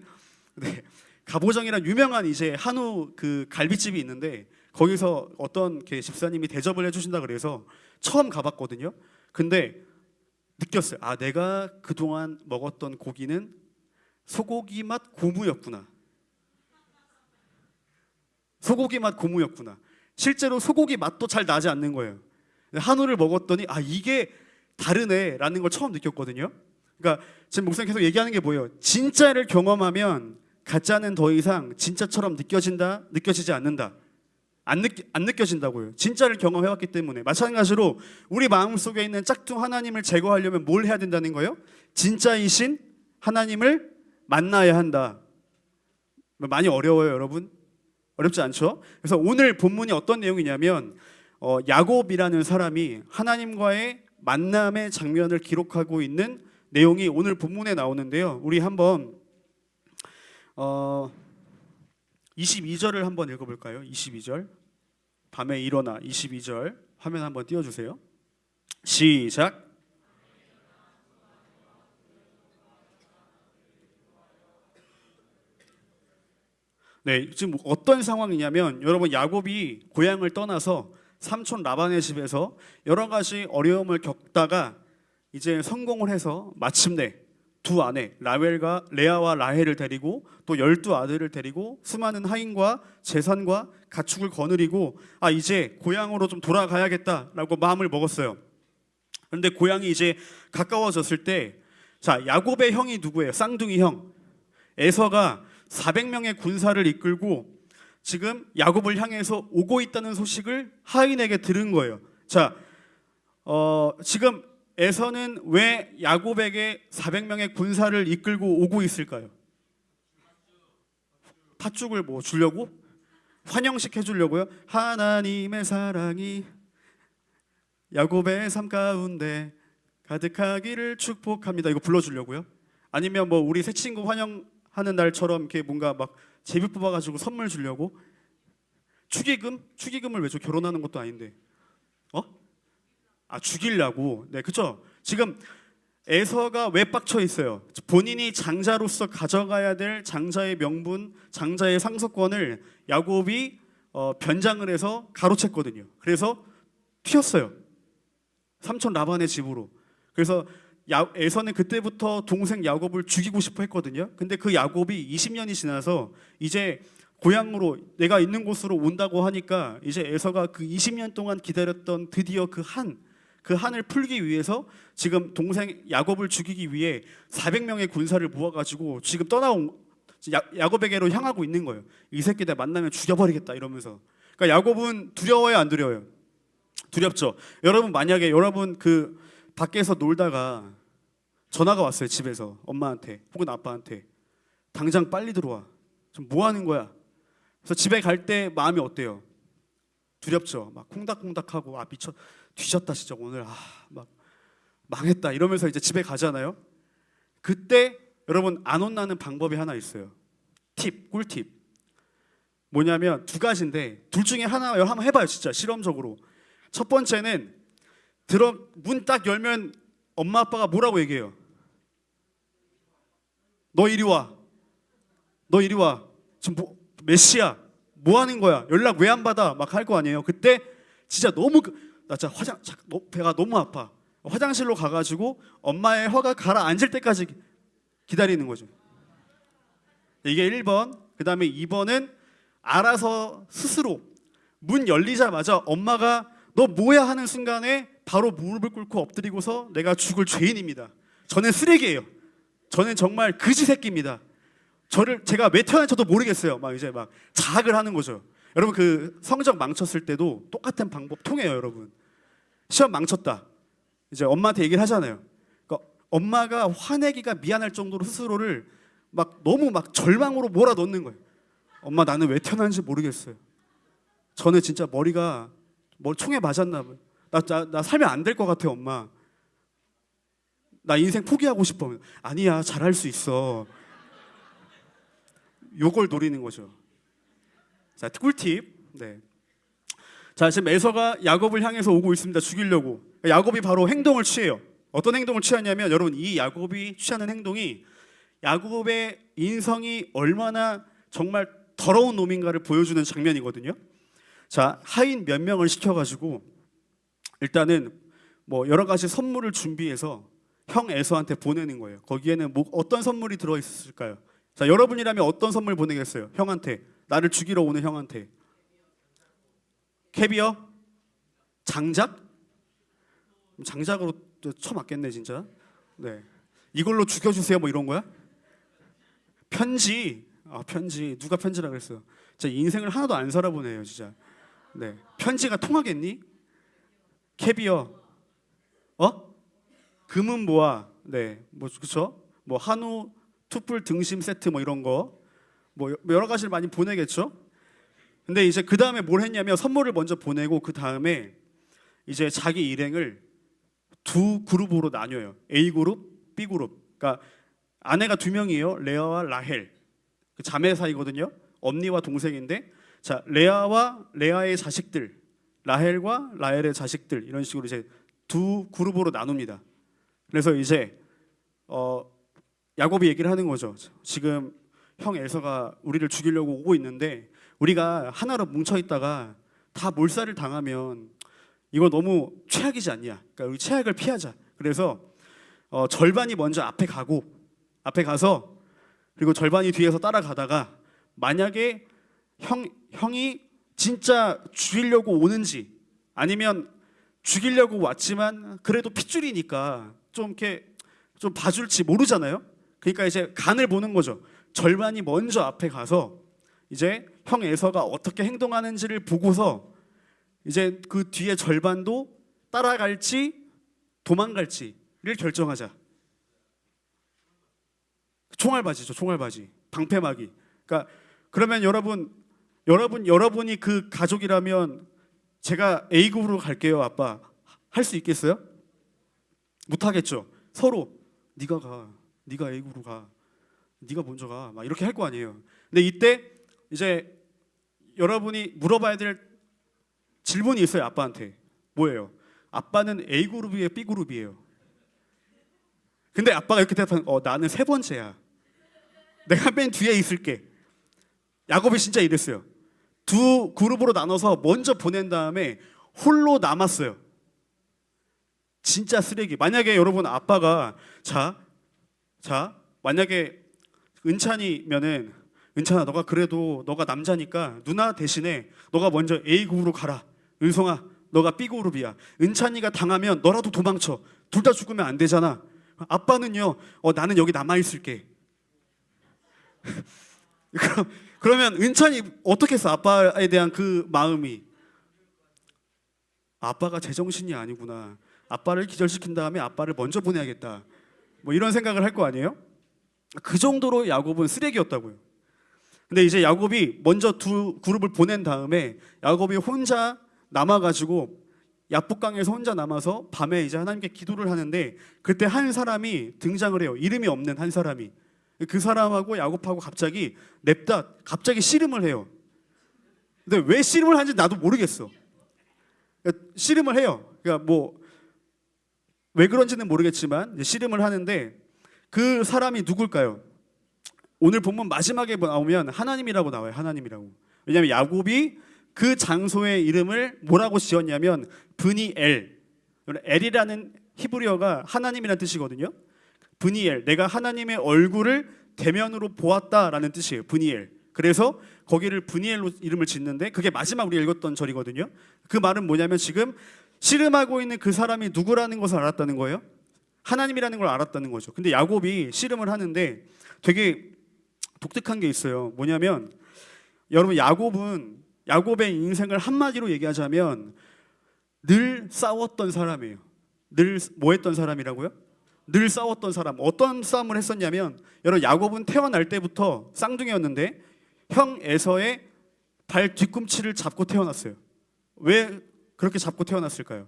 네. 갑오정이란 유명한 이제 한우 갈비집이 있는데 거기서 어떤 집사님이 대접을 해주신다 그래서 처음 가봤거든요. 근데 느꼈어요. 아, 내가 그동안 먹었던 고기는 소고기 맛 고무였구나. 소고기 맛 고무였구나. 실제로 소고기 맛도 잘 나지 않는 거예요. 한우를 먹었더니 이게 다르네라는 걸 처음 느꼈거든요. 그러니까 지금 목사님 계속 얘기하는 게 뭐예요? 진짜를 경험하면 가짜는 더 이상 진짜처럼 느껴지지 않는다. 안 느껴진다고요. 진짜를 경험해왔기 때문에. 마찬가지로 우리 마음속에 있는 짝퉁 하나님을 제거하려면 뭘 해야 된다는 거예요? 진짜이신 하나님을 만나야 한다. 많이 어려워요, 여러분? 어렵지 않죠? 그래서 오늘 본문이 어떤 내용이냐면 야곱이라는 사람이 하나님과의 만남의 장면을 기록하고 있는 내용이 오늘 본문에 나오는데요. 우리 한번 22절을 한번 읽어볼까요? 22절. 밤에 일어나 22절 화면 한번 띄워주세요. 시작. 네, 지금 어떤 상황이냐면 여러분 야곱이 고향을 떠나서 삼촌 라반의 집에서 여러 가지 어려움을 겪다가 이제 성공을 해서 마침내 두 아내 레아와 라헬을 데리고 또 12아들을 데리고 수많은 하인과 재산과 가축을 거느리고 이제 고향으로 좀 돌아가야겠다라고 마음을 먹었어요. 그런데 고향이 이제 가까워졌을 때 야곱의 형이 누구예요? 쌍둥이 형 에서가 400명의 군사를 이끌고 지금 야곱을 향해서 오고 있다는 소식을 하인에게 들은 거예요. 지금 에서는 왜 야곱에게 400명의 군사를 이끌고 오고 있을까요? 팥죽을 뭐 주려고? 환영식 해주려고요? 하나님의 사랑이 야곱의 삶 가운데 가득하기를 축복합니다. 이거 불러주려고요? 아니면 뭐 우리 새 친구 환영하는 날처럼 이렇게 뭔가 막 제비 뽑아가지고 선물 주려고? 축의금? 축의금을 왜 줘? 결혼하는 것도 아닌데. 죽이려고. 네, 그렇죠. 지금 에서가 왜 빡쳐 있어요? 본인이 장자로서 가져가야 될 장자의 명분, 장자의 상속권을 야곱이 변장을 해서 가로챘거든요. 그래서 튀었어요. 삼촌 라반의 집으로. 그래서 에서는 그때부터 동생 야곱을 죽이고 싶어 했거든요. 근데 그 야곱이 20년이 지나서 이제 고향으로 내가 있는 곳으로 온다고 하니까 이제 에서가 그 20년 동안 기다렸던 드디어 그 한을 풀기 위해서 지금 동생 야곱을 죽이기 위해 400명의 군사를 모아가지고 지금 떠나온 야곱에게로 향하고 있는 거예요. 이 새끼 내가 만나면 죽여버리겠다 이러면서. 그러니까 야곱은 두려워요, 안 두려워요? 두렵죠. 여러분 만약에 여러분 그 밖에서 놀다가 전화가 왔어요. 집에서 엄마한테 혹은 아빠한테 당장 빨리 들어와. 지금 뭐 하는 거야? 그래서 집에 갈 때 마음이 어때요? 두렵죠. 막 콩닥콩닥하고 미쳐 뒤졌다 진짜 오늘 막 망했다 이러면서 이제 집에 가잖아요. 그때 여러분 안 혼나는 방법이 하나 있어요. 꿀팁. 뭐냐면 두 가지인데 둘 중에 하나 한번 해봐요. 진짜 실험적으로. 첫 번째는 문 딱 열면 엄마 아빠가 뭐라고 얘기해요? 너 이리 와. 지금 몇 시야? 뭐 하는 거야? 연락 왜 안 받아? 막 할 거 아니에요. 그때 진짜 나 진짜 배가 너무 아파. 화장실로 가가지고 엄마의 혀가 가라앉을 때까지 기다리는 거죠. 이게 1번. 그 다음에 2번은 알아서 스스로 문 열리자마자 엄마가 너 뭐야 하는 순간에 바로 무릎을 꿇고 엎드리고서 내가 죽을 죄인입니다. 저는 쓰레기예요. 저는 정말 그지 새끼입니다. 제가 왜 태어난지 저도 모르겠어요. 막 이제 막 자학을 하는 거죠. 여러분 그 성적 망쳤을 때도 똑같은 방법 통해요, 여러분. 시험 망쳤다. 이제 엄마한테 얘기를 하잖아요. 그러니까 엄마가 화내기가 미안할 정도로 스스로를 막 너무 막 절망으로 몰아넣는 거예요. 엄마 나는 왜 태어난지 모르겠어요. 저는 진짜 머리가 총에 맞았나 봐요. 나 살면 안 될 것 같아, 엄마. 나 인생 포기하고 싶어. 아니야, 잘할 수 있어. 요걸 노리는 거죠. 자, 꿀팁. 네. 자, 지금 에서가 야곱을 향해서 오고 있습니다. 죽이려고. 야곱이 바로 행동을 취해요. 어떤 행동을 취하냐면 여러분 이 야곱이 취하는 행동이 야곱의 인성이 얼마나 정말 더러운 놈인가를 보여주는 장면이거든요. 자, 하인 몇 명을 시켜가지고 일단은 뭐 여러 가지 선물을 준비해서 형 에서한테 보내는 거예요. 거기에는 어떤 선물이 들어있을까요? 자, 여러분이라면 어떤 선물 보내겠어요? 형한테, 나를 죽이러 오는 형한테. 캐비어? 장작? 장작으로 쳐맞겠네 진짜. 네, 이걸로 죽여주세요 뭐 이런 거야? 편지. 편지. 누가 편지라 그랬어요? 진짜 인생을 하나도 안 살아보네요 진짜. 네, 편지가 통하겠니? 캐비어. 금은 뭐야? 네, 뭐 그렇죠? 뭐 한우 투뿔 등심 세트 뭐 이런 거, 뭐 여러 가지를 많이 보내겠죠. 근데 이제 그 다음에 뭘 했냐면 선물을 먼저 보내고 그 다음에 이제 자기 일행을 두 그룹으로 나뉘어요. A 그룹, B 그룹. 그러니까 아내가 두 명이에요. 레아와 라헬. 그 자매 사이거든요. 언니와 동생인데, 자 레아와 레아의 자식들, 라헬과 라헬의 자식들 이런 식으로 이제 두 그룹으로 나눕니다. 그래서 이제 야곱이 얘기를 하는 거죠. 지금 형 에서가 우리를 죽이려고 오고 있는데 우리가 하나로 뭉쳐 있다가 다 몰살을 당하면 이거 너무 최악이지 않냐? 그러니까 우리 최악을 피하자. 그래서 절반이 먼저 앞에 가서 그리고 절반이 뒤에서 따라가다가 만약에 형이 진짜 죽이려고 오는지 아니면 죽이려고 왔지만 그래도 핏줄이니까 좀 이렇게 좀 봐줄지 모르잖아요. 그러니까 이제 간을 보는 거죠. 절반이 먼저 앞에 가서 이제 형 에서가 어떻게 행동하는지를 보고서 이제 그 뒤에 절반도 따라갈지 도망갈지를 결정하자. 총알바지죠, 총알바지. 방패막이. 그러니까 그러면 여러분이 그 가족이라면 제가 A그룹으로 갈게요, 아빠. 할 수 있겠어요? 못 하겠죠. 서로 네가 가, 네가 A그룹으로 가, 네가 먼저 가, 막 이렇게 할 거 아니에요. 근데 이때 이제 여러분이 물어봐야 될 질문이 있어요, 아빠한테. 뭐예요? 아빠는 A그룹이에요, B그룹이에요? 근데 아빠가 이렇게 대답하면 나는 세 번째야. 내가 맨 뒤에 있을게. 야곱이 진짜 이랬어요. 두 그룹으로 나눠서 먼저 보낸 다음에 홀로 남았어요. 진짜 쓰레기. 만약에 여러분 아빠가 자 만약에 은찬이면은 은찬아 너가 그래도 너가 남자니까 누나 대신에 너가 먼저 A그룹으로 가라. 은성아 너가 B그룹이야. 은찬이가 당하면 너라도 도망쳐. 둘 다 죽으면 안 되잖아. 아빠는요 나는 여기 남아있을게. 그러면 은찬이 어떻게 했어? 아빠에 대한 그 마음이 아빠가 제정신이 아니구나. 아빠를 기절시킨 다음에 아빠를 먼저 보내야겠다. 뭐 이런 생각을 할 거 아니에요? 그 정도로 야곱은 쓰레기였다고요. 근데 이제 야곱이 먼저 두 그룹을 보낸 다음에 야곱이 혼자 남아가지고 야복강에서 혼자 남아서 밤에 이제 하나님께 기도를 하는데 그때 한 사람이 등장을 해요. 이름이 없는 한 사람이. 그 사람하고 야곱하고 갑자기 씨름을 해요. 근데 왜 씨름을 하는지 나도 모르겠어. 그러니까 씨름을 해요. 그러니까 뭐 왜 그런지는 모르겠지만 씨름을 하는데 그 사람이 누굴까요? 오늘 본문 마지막에 나오면 하나님이라고 나와요. 하나님이라고. 왜냐하면 야곱이 그 장소의 이름을 뭐라고 지었냐면 브니엘. 엘이라는 히브리어가 하나님이라는 뜻이거든요. 브니엘, 내가 하나님의 얼굴을 대면으로 보았다라는 뜻이에요. 브니엘. 그래서 거기를 브니엘로 이름을 짓는데 그게 마지막 우리가 읽었던 절이거든요. 그 말은 뭐냐면 지금 씨름하고 있는 그 사람이 누구라는 것을 알았다는 거예요. 하나님이라는 걸 알았다는 거죠. 근데 야곱이 씨름을 하는데 되게 독특한 게 있어요. 뭐냐면 여러분 야곱의 인생을 한마디로 얘기하자면 늘 싸웠던 사람이에요. 늘 뭐 했던 사람이라고요? 늘 싸웠던 사람. 어떤 싸움을 했었냐면 여러분 야곱은 태어날 때부터 쌍둥이였는데 형 에서의 발 뒤꿈치를 잡고 태어났어요. 왜 그렇게 잡고 태어났을까요?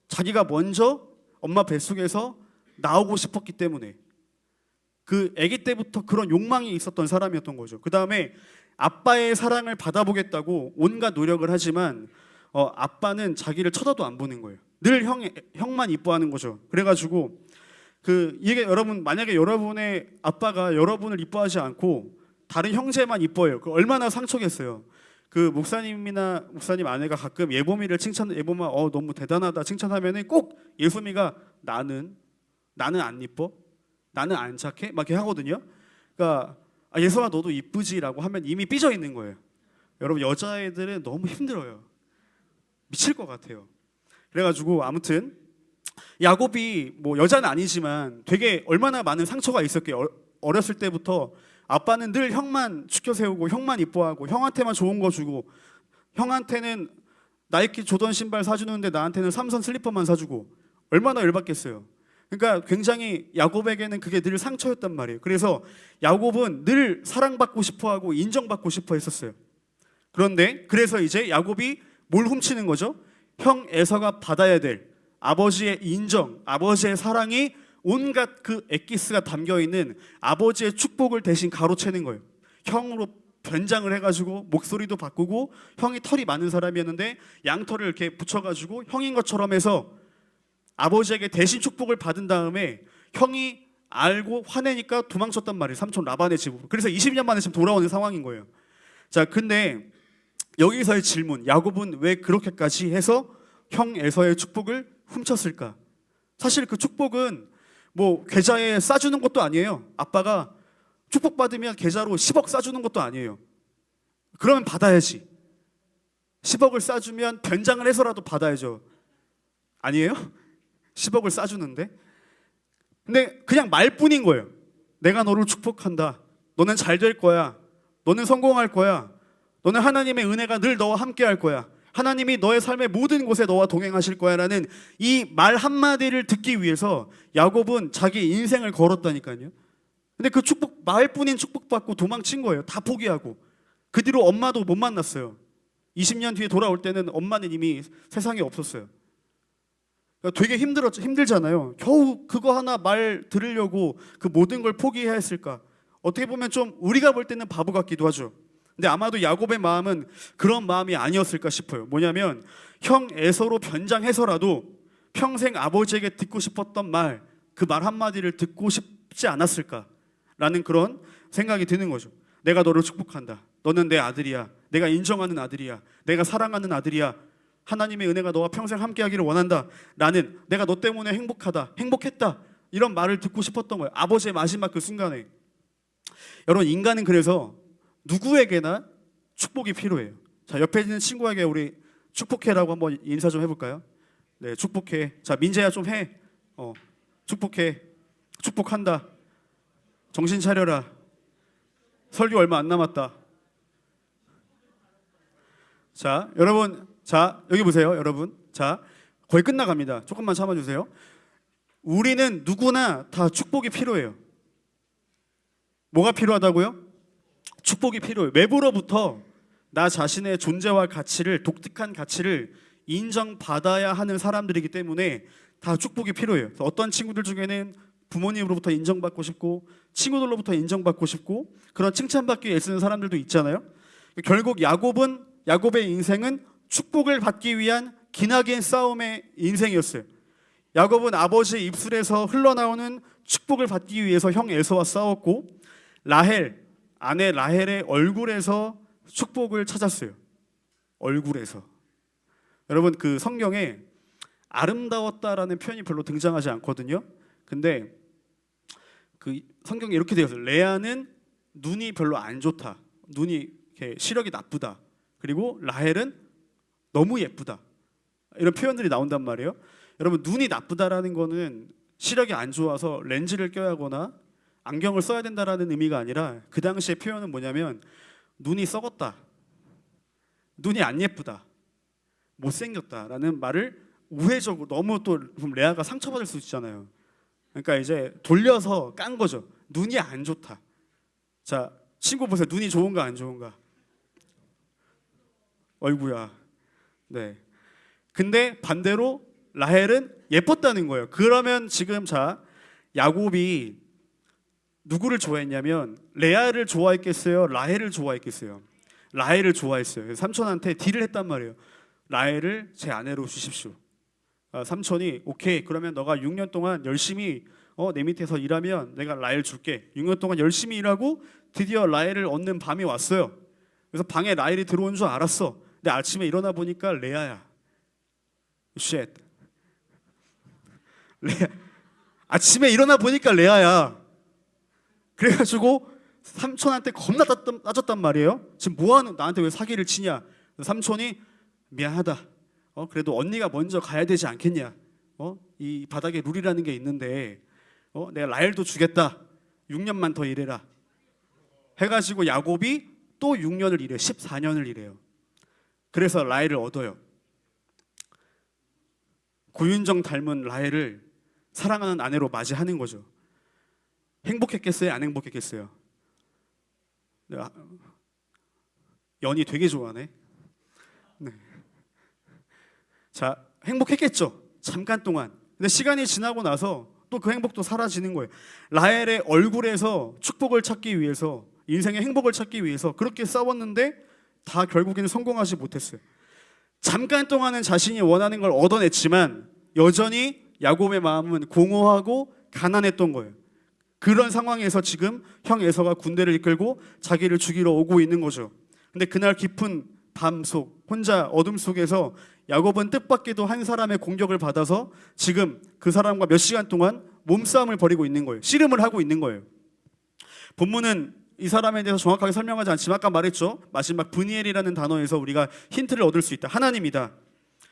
자기가 먼저 엄마 뱃속에서 나오고 싶었기 때문에 그 아기 때부터 그런 욕망이 있었던 사람이었던 거죠. 그 다음에 아빠의 사랑을 받아보겠다고 온갖 노력을 하지만 아빠는 자기를 쳐다도 안 보는 거예요. 늘 형만 이뻐하는 거죠. 그래가지고 이게 여러분 만약에 여러분의 아빠가 여러분을 이뻐하지 않고 다른 형제만 이뻐해요. 그 얼마나 상처겠어요. 그 목사님 아내가 가끔 예보미를 예보마 너무 대단하다 칭찬하면은 꼭 예수미가 나는 안 이뻐? 나는 안 착해? 막 이렇게 하거든요. 그러니까 예수아 너도 이쁘지라고 하면 이미 삐져 있는 거예요. 여러분 여자애들은 너무 힘들어요. 미칠 것 같아요. 그래가지고 아무튼 야곱이 뭐 여자는 아니지만 되게 얼마나 많은 상처가 있었게요. 어렸을 때부터 아빠는 늘 형만 추켜 세우고 형만 이뻐하고 형한테만 좋은 거 주고 형한테는 나이키 조던 신발 사주는데 나한테는 삼선 슬리퍼만 사주고 얼마나 열받겠어요. 그러니까 굉장히 야곱에게는 그게 늘 상처였단 말이에요. 그래서 야곱은 늘 사랑받고 싶어하고 인정받고 싶어 했었어요. 그런데 그래서 이제 야곱이 뭘 훔치는 거죠? 형 에서가 받아야 될 아버지의 인정, 아버지의 사랑이 온갖 그 엑기스가 담겨 있는 아버지의 축복을 대신 가로채는 거예요. 형으로 변장을 해가지고 목소리도 바꾸고, 형이 털이 많은 사람이었는데 양털을 이렇게 붙여가지고 형인 것처럼 해서 아버지에게 대신 축복을 받은 다음에 형이 알고 화내니까 도망쳤단 말이에요. 삼촌 라반의 집으로. 그래서 20년 만에 지금 돌아오는 상황인 거예요. 자, 근데 여기서의 질문, 야곱은 왜 그렇게까지 해서 형 에서의 축복을 훔쳤을까? 사실 그 축복은 뭐 계좌에 싸주는 것도 아니에요. 아빠가 축복받으면 계좌로 10억 싸주는 것도 아니에요. 그러면 받아야지. 10억을 싸주면 변장을 해서라도 받아야죠. 아니에요? 10억을 싸주는데? 근데 그냥 말뿐인 거예요. 내가 너를 축복한다. 너는 잘 될 거야. 너는 성공할 거야. 너는 하나님의 은혜가 늘 너와 함께 할 거야. 하나님이 너의 삶의 모든 곳에 너와 동행하실 거야 라는 이 말 한마디를 듣기 위해서 야곱은 자기 인생을 걸었다니까요. 근데 그 축복, 말뿐인 축복받고 도망친 거예요. 다 포기하고. 그 뒤로 엄마도 못 만났어요. 20년 뒤에 돌아올 때는 엄마는 이미 세상에 없었어요. 그러니까 되게 힘들잖아요. 겨우 그거 하나 말 들으려고 그 모든 걸 포기해야 했을까? 어떻게 보면 좀 우리가 볼 때는 바보 같기도 하죠. 근데 아마도 야곱의 마음은 그런 마음이 아니었을까 싶어요. 뭐냐면 형 에서로 변장해서라도 평생 아버지에게 듣고 싶었던 말, 그 말 한마디를 듣고 싶지 않았을까라는 그런 생각이 드는 거죠. 내가 너를 축복한다. 너는 내 아들이야. 내가 인정하는 아들이야. 내가 사랑하는 아들이야. 하나님의 은혜가 너와 평생 함께하기를 원한다. 나는 내가 너 때문에 행복하다. 행복했다. 이런 말을 듣고 싶었던 거예요. 아버지의 마지막 그 순간에. 여러분, 인간은 그래서 누구에게나 축복이 필요해요. 자, 옆에 있는 친구에게 우리 축복해라고 한번 인사 좀 해볼까요? 네, 축복해. 자, 민재야 좀 해. 축복해. 축복한다. 정신 차려라. 설교 얼마 안 남았다. 자, 여러분, 자, 여기 보세요, 여러분. 자, 거의 끝나갑니다. 조금만 참아주세요. 우리는 누구나 다 축복이 필요해요. 뭐가 필요하다고요? 축복이 필요해요. 외부로부터 나 자신의 존재와 가치를, 독특한 가치를 인정받아야 하는 사람들이기 때문에 다 축복이 필요해요. 어떤 친구들 중에는 부모님으로부터 인정받고 싶고, 친구들로부터 인정받고 싶고, 그런 칭찬받기 위해 애쓰는 사람들도 있잖아요. 결국 야곱의 인생은 축복을 받기 위한 기나긴 싸움의 인생이었어요. 야곱은 아버지의 입술에서 흘러나오는 축복을 받기 위해서 형 에서와 싸웠고, 아내 라헬의 얼굴에서 축복을 찾았어요. 얼굴에서. 여러분, 그 성경에 아름다웠다라는 표현이 별로 등장하지 않거든요. 근데 그 성경에 이렇게 되어 있어요. 레아는 눈이 별로 안 좋다. 눈이 이렇게 시력이 나쁘다. 그리고 라헬은 너무 예쁘다. 이런 표현들이 나온단 말이에요. 여러분, 눈이 나쁘다라는 거는 시력이 안 좋아서 렌즈를 껴야 하거나 안경을 써야 된다라는 의미가 아니라, 그 당시의 표현은 뭐냐면 눈이 썩었다, 눈이 안 예쁘다, 못생겼다라는 말을 우회적으로, 너무 또 레아가 상처받을 수 있잖아요. 그러니까 이제 돌려서 깐 거죠. 눈이 안 좋다. 자, 친구 보세요. 눈이 좋은가 안 좋은가? 어이구야. 네. 근데 반대로 라헬은 예뻤다는 거예요. 그러면 지금 자, 야곱이 누구를 좋아했냐면 레아를 좋아했겠어요? 라헬을 좋아했겠어요? 라헬을 좋아했어요. 삼촌한테 딜을 했단 말이에요. 라헬을 제 아내로 주십시오. 삼촌이 오케이, 그러면 너가 6년 동안 열심히 내 밑에서 일하면 내가 라헬 줄게. 6년 동안 열심히 일하고 드디어 라헬을 얻는 밤이 왔어요. 그래서 방에 라헬이 들어온 줄 알았어. 근데 아침에 일어나 보니까 레아야. 쉣. 레아. 아침에 일어나 보니까 레아야. 그래가지고 삼촌한테 겁나 따졌단 말이에요. 지금 뭐하는, 나한테 왜 사기를 치냐. 삼촌이 미안하다. 그래도 언니가 먼저 가야 되지 않겠냐. 이 바닥에 룰이라는 게 있는데 내가 라헬도 주겠다. 6년만 더 일해라. 해가지고 야곱이 또 6년을 일해요. 14년을 일해요. 그래서 라헬을 얻어요. 고윤정 닮은 라헬을 사랑하는 아내로 맞이하는 거죠. 행복했겠어요? 안 행복했겠어요? 연이 되게 좋아하네. 네. 자, 행복했겠죠. 잠깐 동안. 근데 시간이 지나고 나서 또 그 행복도 사라지는 거예요. 라헬의 얼굴에서 축복을 찾기 위해서, 인생의 행복을 찾기 위해서 그렇게 싸웠는데 다 결국에는 성공하지 못했어요. 잠깐 동안은 자신이 원하는 걸 얻어냈지만 여전히 야곱의 마음은 공허하고 가난했던 거예요. 그런 상황에서 지금 형 에서가 군대를 이끌고 자기를 죽이러 오고 있는 거죠. 근데 그날 깊은 밤 속, 혼자 어둠 속에서 야곱은 뜻밖에도 한 사람의 공격을 받아서 지금 그 사람과 몇 시간 동안 몸싸움을 벌이고 있는 거예요. 씨름을 하고 있는 거예요. 본문은 이 사람에 대해서 정확하게 설명하지 않지만 아까 말했죠. 마지막 브니엘이라는 단어에서 우리가 힌트를 얻을 수 있다. 하나님이다.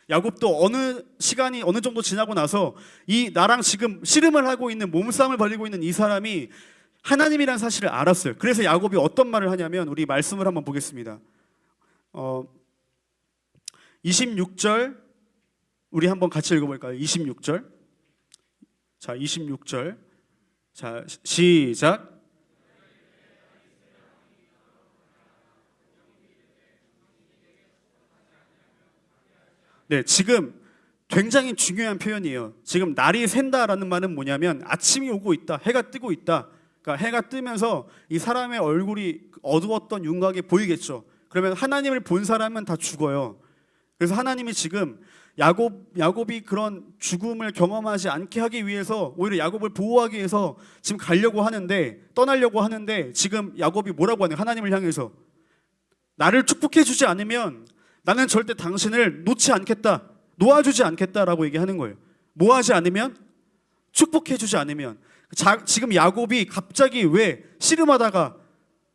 야곱도 어느 시간이 어느 정도 지나고 나서 이 나랑 지금 씨름을 하고 있는, 몸싸움을 벌이고 있는 이 사람이 하나님이라는 사실을 알았어요. 그래서 야곱이 어떤 말을 하냐면, 우리 말씀을 한번 보겠습니다. 26절 우리 한번 같이 읽어볼까요? 26절. 자, 26절. 자, 시작. 네, 지금 굉장히 중요한 표현이에요. 지금 날이 샌다라는 말은 뭐냐면 아침이 오고 있다, 해가 뜨고 있다. 그러니까 해가 뜨면서 이 사람의 얼굴이 어두웠던 윤곽이 보이겠죠. 그러면 하나님을 본 사람은 다 죽어요. 그래서 하나님이 지금 야곱이 그런 죽음을 경험하지 않게 하기 위해서, 오히려 야곱을 보호하기 위해서 지금 가려고 하는데, 떠나려고 하는데, 지금 야곱이 뭐라고 하냐, 하나님을 향해서 나를 축복해 주지 않으면 나는 절대 당신을 놓지 않겠다, 놓아주지 않겠다라고 얘기하는 거예요. 뭐 하지 않으면? 축복해 주지 않으면. 지금 야곱이 갑자기 왜 씨름하다가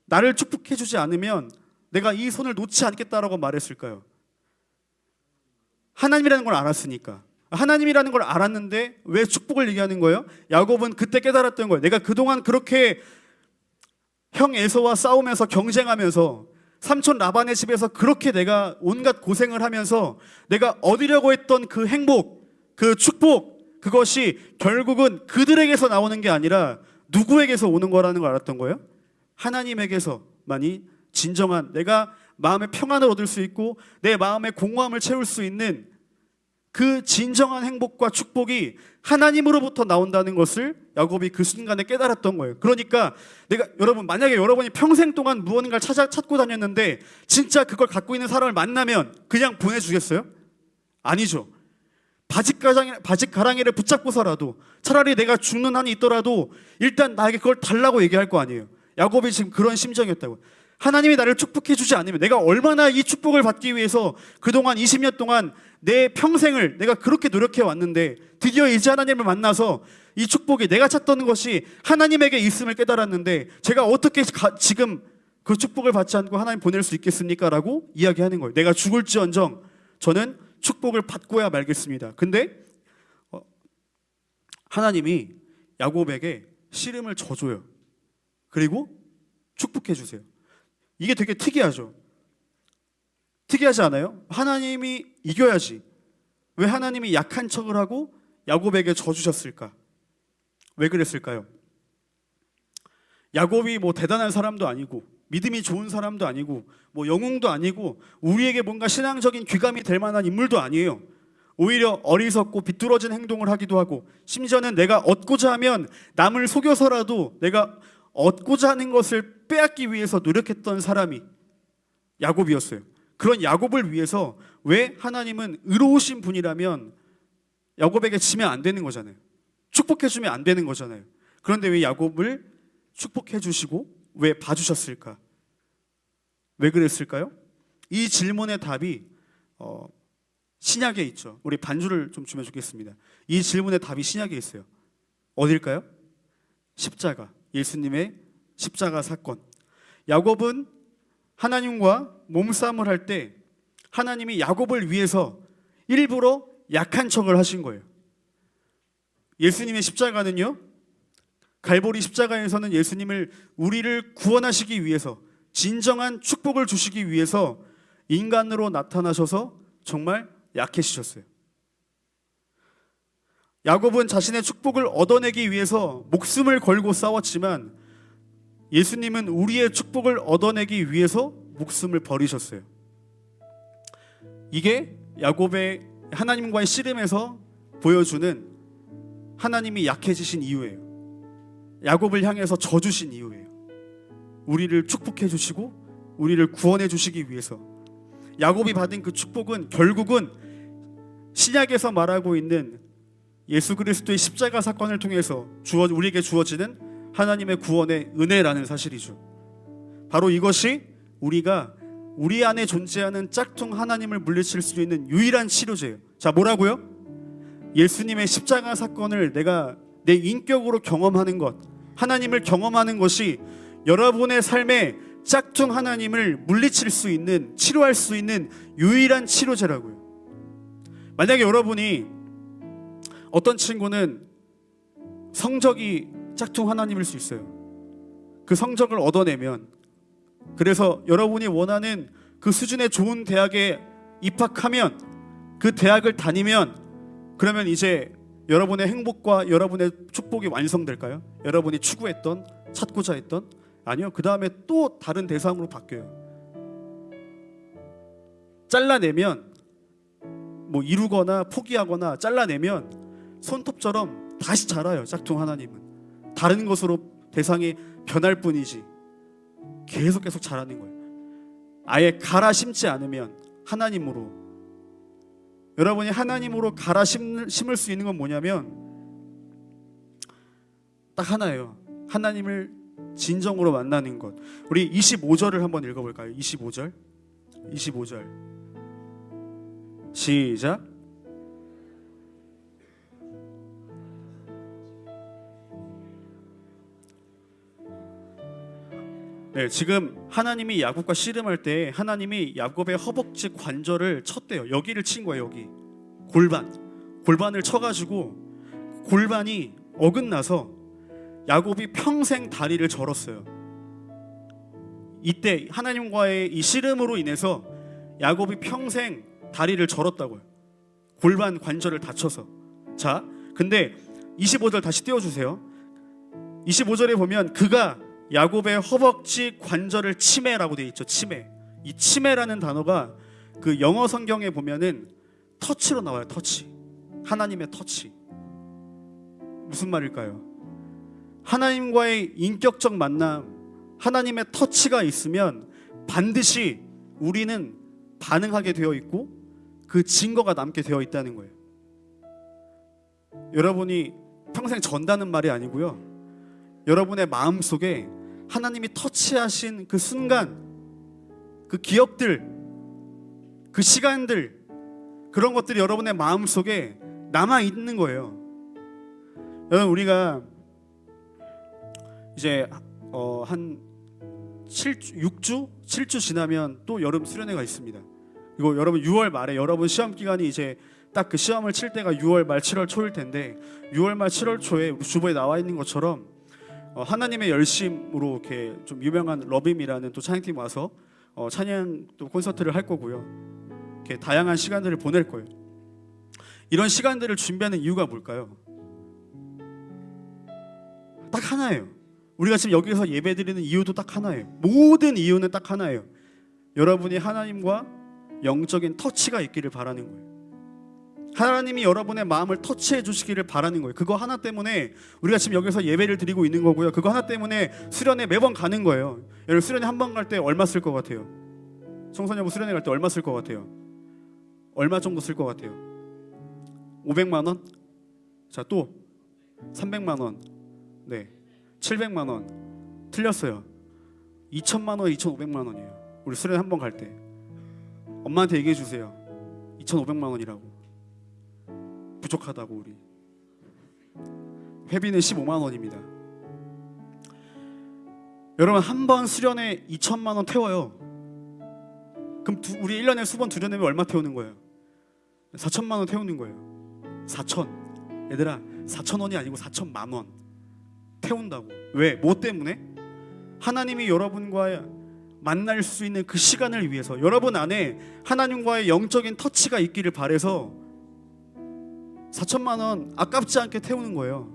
나를 축복해 주지 않으면 내가 이 손을 놓지 않겠다라고 말했을까요? 하나님이라는 걸 알았으니까. 하나님이라는 걸 알았는데 왜 축복을 얘기하는 거예요? 야곱은 그때 깨달았던 거예요. 내가 그동안 그렇게 형 에서와 싸우면서 경쟁하면서 삼촌 라반의 집에서 그렇게 내가 온갖 고생을 하면서 내가 얻으려고 했던 그 행복, 그 축복, 그것이 결국은 그들에게서 나오는 게 아니라 누구에게서 오는 거라는 걸 알았던 거예요? 하나님에게서만이 진정한 내가 마음의 평안을 얻을 수 있고 내 마음의 공허함을 채울 수 있는 그 진정한 행복과 축복이 하나님으로부터 나온다는 것을 야곱이 그 순간에 깨달았던 거예요. 그러니까 만약에 여러분이 평생 동안 무언가를 찾고 다녔는데 진짜 그걸 갖고 있는 사람을 만나면 그냥 보내주겠어요? 아니죠. 바짓가랑이를 붙잡고서라도, 차라리 내가 죽는 한이 있더라도 일단 나에게 그걸 달라고 얘기할 거 아니에요. 야곱이 지금 그런 심정이었다고. 하나님이 나를 축복해 주지 않으면, 내가 얼마나 이 축복을 받기 위해서 그동안 20년 동안 내 평생을 내가 그렇게 노력해 왔는데 드디어 이제 하나님을 만나서 이 축복이 내가 찾던 것이 하나님에게 있음을 깨달았는데 제가 어떻게 지금 그 축복을 받지 않고 하나님 보낼 수 있겠습니까? 라고 이야기하는 거예요. 내가 죽을지언정 저는 축복을 받고야 말겠습니다. 근데 하나님이 야곱에게 씨름을 져줘요. 그리고 축복해 주세요. 이게 되게 특이하죠. 특이하지 않아요? 하나님이 이겨야지. 왜 하나님이 약한 척을 하고 야곱에게 져주셨을까? 왜 그랬을까요? 야곱이 뭐 대단한 사람도 아니고 믿음이 좋은 사람도 아니고 뭐 영웅도 아니고 우리에게 뭔가 신앙적인 귀감이 될 만한 인물도 아니에요. 오히려 어리석고 비뚤어진 행동을 하기도 하고, 심지어는 내가 얻고자 하면 남을 속여서라도 내가 얻고자 하는 것을 빼앗기 위해서 노력했던 사람이 야곱이었어요. 그런 야곱을 위해서 왜 하나님은 의로우신 분이라면 야곱에게 지면 안 되는 거잖아요. 축복해 주면 안 되는 거잖아요. 그런데 왜 야곱을 축복해 주시고 왜 봐주셨을까? 왜 그랬을까요? 이 질문의 답이 신약에 있죠. 우리 반주를 좀 주면 좋겠습니다. 이 질문의 답이 신약에 있어요. 어딜까요? 십자가. 예수님의 십자가 사건. 야곱은 하나님과 몸싸움을 할 때 하나님이 야곱을 위해서 일부러 약한 척을 하신 거예요. 예수님의 십자가는요, 갈보리 십자가에서는 예수님을, 우리를 구원하시기 위해서, 진정한 축복을 주시기 위해서 인간으로 나타나셔서 정말 약해지셨어요. 야곱은 자신의 축복을 얻어내기 위해서 목숨을 걸고 싸웠지만 예수님은 우리의 축복을 얻어내기 위해서 목숨을 버리셨어요. 이게 야곱의 하나님과의 씨름에서 보여주는 하나님이 약해지신 이유예요. 야곱을 향해서 져주신 이유예요. 우리를 축복해 주시고 우리를 구원해 주시기 위해서. 야곱이 받은 그 축복은 결국은 신약에서 말하고 있는 예수 그리스도의 십자가 사건을 통해서 우리에게 주어지는 하나님의 구원의 은혜라는 사실이죠. 바로 이것이 우리가 우리 안에 존재하는 짝퉁 하나님을 물리칠 수 있는 유일한 치료제예요. 자, 뭐라고요? 예수님의 십자가 사건을 내가 내 인격으로 경험하는 것, 하나님을 경험하는 것이 여러분의 삶에 짝퉁 하나님을 물리칠 수 있는, 치료할 수 있는 유일한 치료제라고요. 만약에 여러분이, 어떤 친구는 성적이 짝퉁 하나님일 수 있어요. 그 성적을 얻어내면, 그래서 여러분이 원하는 그 수준의 좋은 대학에 입학하면, 그 대학을 다니면, 그러면 이제 여러분의 행복과 여러분의 축복이 완성될까요? 여러분이 추구했던, 찾고자 했던? 아니요. 그 다음에 또 다른 대상으로 바뀌어요. 잘라내면, 뭐 이루거나 포기하거나 잘라내면 손톱처럼 다시 자라요. 짝퉁 하나님은 다른 것으로 대상이 변할 뿐이지 계속 자라는 거예요. 아예 갈아 심지 않으면 하나님으로, 여러분이 하나님으로 갈아 심을 수 있는 건 뭐냐면 딱 하나예요. 하나님을 진정으로 만나는 것. 우리 25절을 한번 읽어볼까요? 25절 시작. 네, 지금 하나님이 야곱과 씨름할 때 하나님이 야곱의 허벅지 관절을 쳤대요. 여기를 친 거예요. 여기 골반을 쳐가지고 골반이 어긋나서 야곱이 평생 다리를 절었어요. 이때 하나님과의 이 씨름으로 인해서 야곱이 평생 다리를 절었다고요. 골반 관절을 다쳐서. 자, 근데 25절 다시 띄워주세요. 25절에 보면 그가 야곱의 허벅지 관절을 치매라고 되어 있죠. 치매. 이 치매라는 단어가 그 영어 성경에 보면은 터치로 나와요. 터치. 하나님의 터치. 무슨 말일까요? 하나님과의 인격적 만남, 하나님의 터치가 있으면 반드시 우리는 반응하게 되어 있고 그 증거가 남게 되어 있다는 거예요. 여러분이 평생 전다는 말이 아니고요. 여러분의 마음속에 하나님이 터치하신 그 순간, 그 기억들, 그 시간들, 그런 것들이 여러분의 마음속에 남아 있는 거예요. 여러분, 우리가 이제 한 7주 지나면 또 여름 수련회가 있습니다. 그리고 여러분 6월 말에 여러분 시험 기간이 이제 딱 그 시험을 칠 때가 6월 말 7월 초일 텐데 6월 말 7월 초에 우리 주보에 나와 있는 것처럼 하나님의 열심으로 이렇게 좀 유명한 러빔이라는 또 찬양팀 와서 찬양 또 콘서트를 할 거고요. 이렇게 다양한 시간들을 보낼 거예요. 이런 시간들을 준비하는 이유가 뭘까요? 딱 하나예요. 우리가 지금 여기서 예배드리는 이유도 딱 하나예요. 모든 이유는 딱 하나예요. 여러분이 하나님과 영적인 터치가 있기를 바라는 거예요. 하나님이 여러분의 마음을 터치해 주시기를 바라는 거예요. 그거 하나 때문에 우리가 지금 여기서 예배를 드리고 있는 거고요. 그거 하나 때문에 수련회 매번 가는 거예요. 여러분 수련회 한 번 갈 때 얼마 쓸 것 같아요? 청소년부 수련회 갈 때 얼마 쓸 것 같아요? 얼마 정도 쓸 것 같아요? 500만 원? 자, 또 300만 원. 네. 700만 원. 틀렸어요. 2천만 원, 2,500만 원이에요. 우리 수련회 한 번 갈 때. 엄마한테 얘기해 주세요. 2,500만 원이라고. 부족하다고. 우리 회비는 15만 원입니다. 여러분 한 번 수련회 2천만 원 태워요. 그럼 우리 1년에 수번 두련회면 얼마 태우는 거예요? 4천만 원 태우는 거예요. 4천. 얘들아 4천 원이 아니고 4천만 원 태운다고. 왜? 뭐 때문에? 하나님이 여러분과 만날 수 있는 그 시간을 위해서, 여러분 안에 하나님과의 영적인 터치가 있기를 바라서 4천만 원 아깝지 않게 태우는 거예요.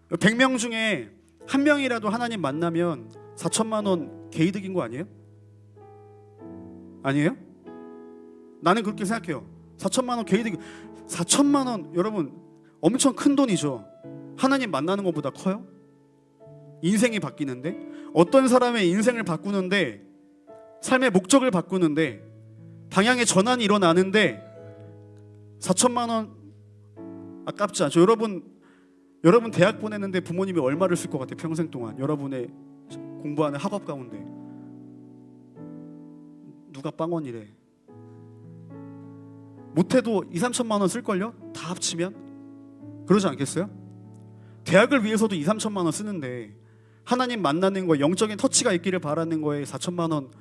100명 중에 한 명이라도 하나님 만나면 4천만 원 개이득인 거 아니에요? 아니에요? 나는 그렇게 생각해요. 4천만 원 개이득. 4천만 원 여러분 엄청 큰 돈이죠. 하나님 만나는 것보다 커요? 인생이 바뀌는데, 어떤 사람의 인생을 바꾸는데, 삶의 목적을 바꾸는데, 방향의 전환이 일어나는데 4천만 원 아깝지 않죠? 여러분 대학 보내는데 부모님이 얼마를 쓸 것 같아요? 평생 동안 여러분의 공부하는 학업 가운데 누가 빵원이래. 못해도 2-3천만 원 쓸걸요? 다 합치면? 그러지 않겠어요? 대학을 위해서도 2-3천만 원 쓰는데 하나님 만나는 거, 영적인 터치가 있기를 바라는 거에 4천만 원,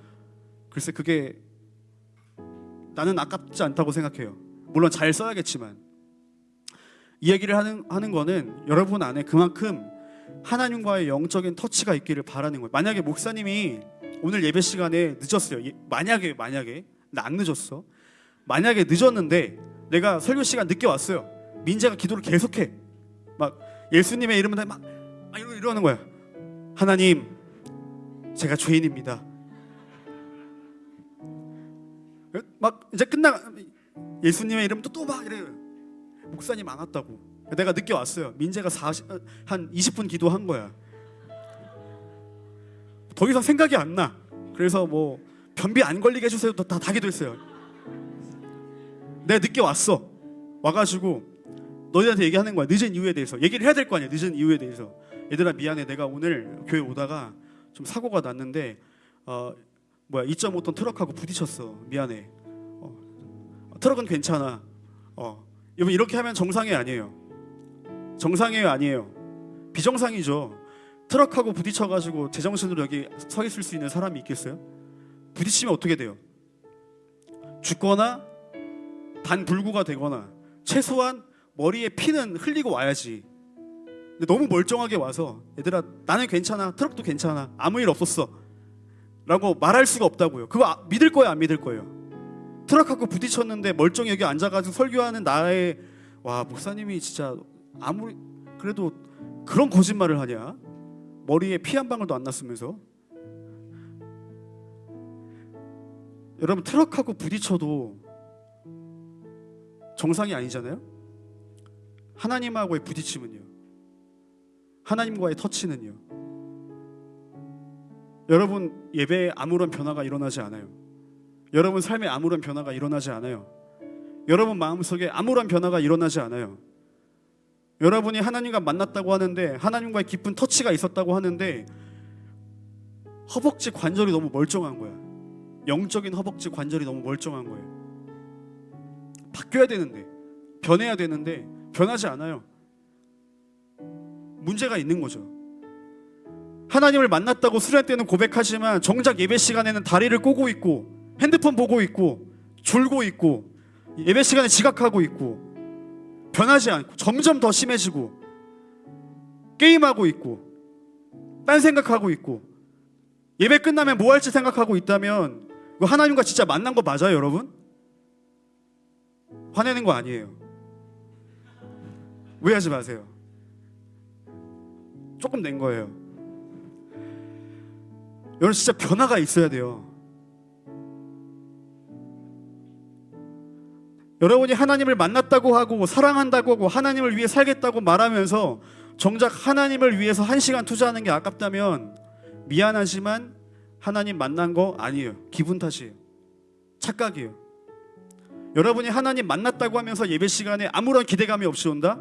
글쎄 그게 나는 아깝지 않다고 생각해요. 물론 잘 써야겠지만. 이 얘기를 하는 거는 여러분 안에 그만큼 하나님과의 영적인 터치가 있기를 바라는 거예요. 만약에 목사님이 오늘 예배 시간에 늦었어요. 만약에 나 안 늦었어. 만약에 늦었는데 내가 설교 시간 늦게 왔어요. 민재가 기도를 계속해. 막 예수님의 이름을 막 이러는 거야. 하나님, 제가 죄인입니다. 막 이제 예수님의 이름도 또 막 이래요. 목사님 안 왔다고. 내가 늦게 왔어요. 민재가 한 20분 기도한 거야. 더 이상 생각이 안 나. 그래서 뭐 변비 안 걸리게 해주세요. 다 기도했어요. 내가 늦게 왔어. 와가지고 너희한테 얘기하는 거야. 늦은 이유에 대해서 얘기를 해야 될 거 아니야. 늦은 이유에 대해서. 얘들아 미안해. 내가 오늘 교회 오다가 좀 사고가 났는데 2.5톤 트럭하고 부딪혔어. 미안해. 트럭은 괜찮아. 여러분 이렇게 하면 정상이 아니에요. 정상이에요, 아니에요? 비정상이죠. 트럭하고 부딪혀가지고 제정신으로 여기 서 있을 수 있는 사람이 있겠어요? 부딪히면 어떻게 돼요? 죽거나 반불구가 되거나 최소한 머리에 피는 흘리고 와야지. 근데 너무 멀쩡하게 와서 얘들아 나는 괜찮아, 트럭도 괜찮아, 아무 일 없었어 라고 말할 수가 없다고요. 그거 믿을 거예요, 안 믿을 거예요? 트럭하고 부딪혔는데 멀쩡히 여기 앉아가지고 설교하는 나의, 와 목사님이 진짜 아무리 그래도 그런 거짓말을 하냐? 머리에 피 한 방울도 안 났으면서. 여러분 트럭하고 부딪혀도 정상이 아니잖아요. 하나님하고의 부딪힘은요, 하나님과의 터치는요. 여러분 예배에 아무런 변화가 일어나지 않아요. 여러분 삶에 아무런 변화가 일어나지 않아요. 여러분 마음속에 아무런 변화가 일어나지 않아요. 여러분이 하나님과 만났다고 하는데, 하나님과의 깊은 터치가 있었다고 하는데 허벅지 관절이 너무 멀쩡한 거야. 영적인 허벅지 관절이 너무 멀쩡한 거예요. 바뀌어야 되는데, 변해야 되는데 변하지 않아요. 문제가 있는 거죠. 하나님을 만났다고 수련 때는 고백하지만 정작 예배 시간에는 다리를 꼬고 있고 핸드폰 보고 있고 졸고 있고 예배 시간에 지각하고 있고 변하지 않고 점점 더 심해지고 게임하고 있고 딴 생각하고 있고 예배 끝나면 뭐 할지 생각하고 있다면 하나님과 진짜 만난 거 맞아요, 여러분? 화내는 거 아니에요. 오해하지 마세요. 조금 낸 거예요. 여러분 진짜 변화가 있어야 돼요. 여러분이 하나님을 만났다고 하고 사랑한다고 하고 하나님을 위해 살겠다고 말하면서 정작 하나님을 위해서 1시간 투자하는 게 아깝다면 미안하지만 하나님 만난 거 아니에요. 기분 탓이에요. 착각이에요. 여러분이 하나님 만났다고 하면서 예배 시간에 아무런 기대감이 없이 온다?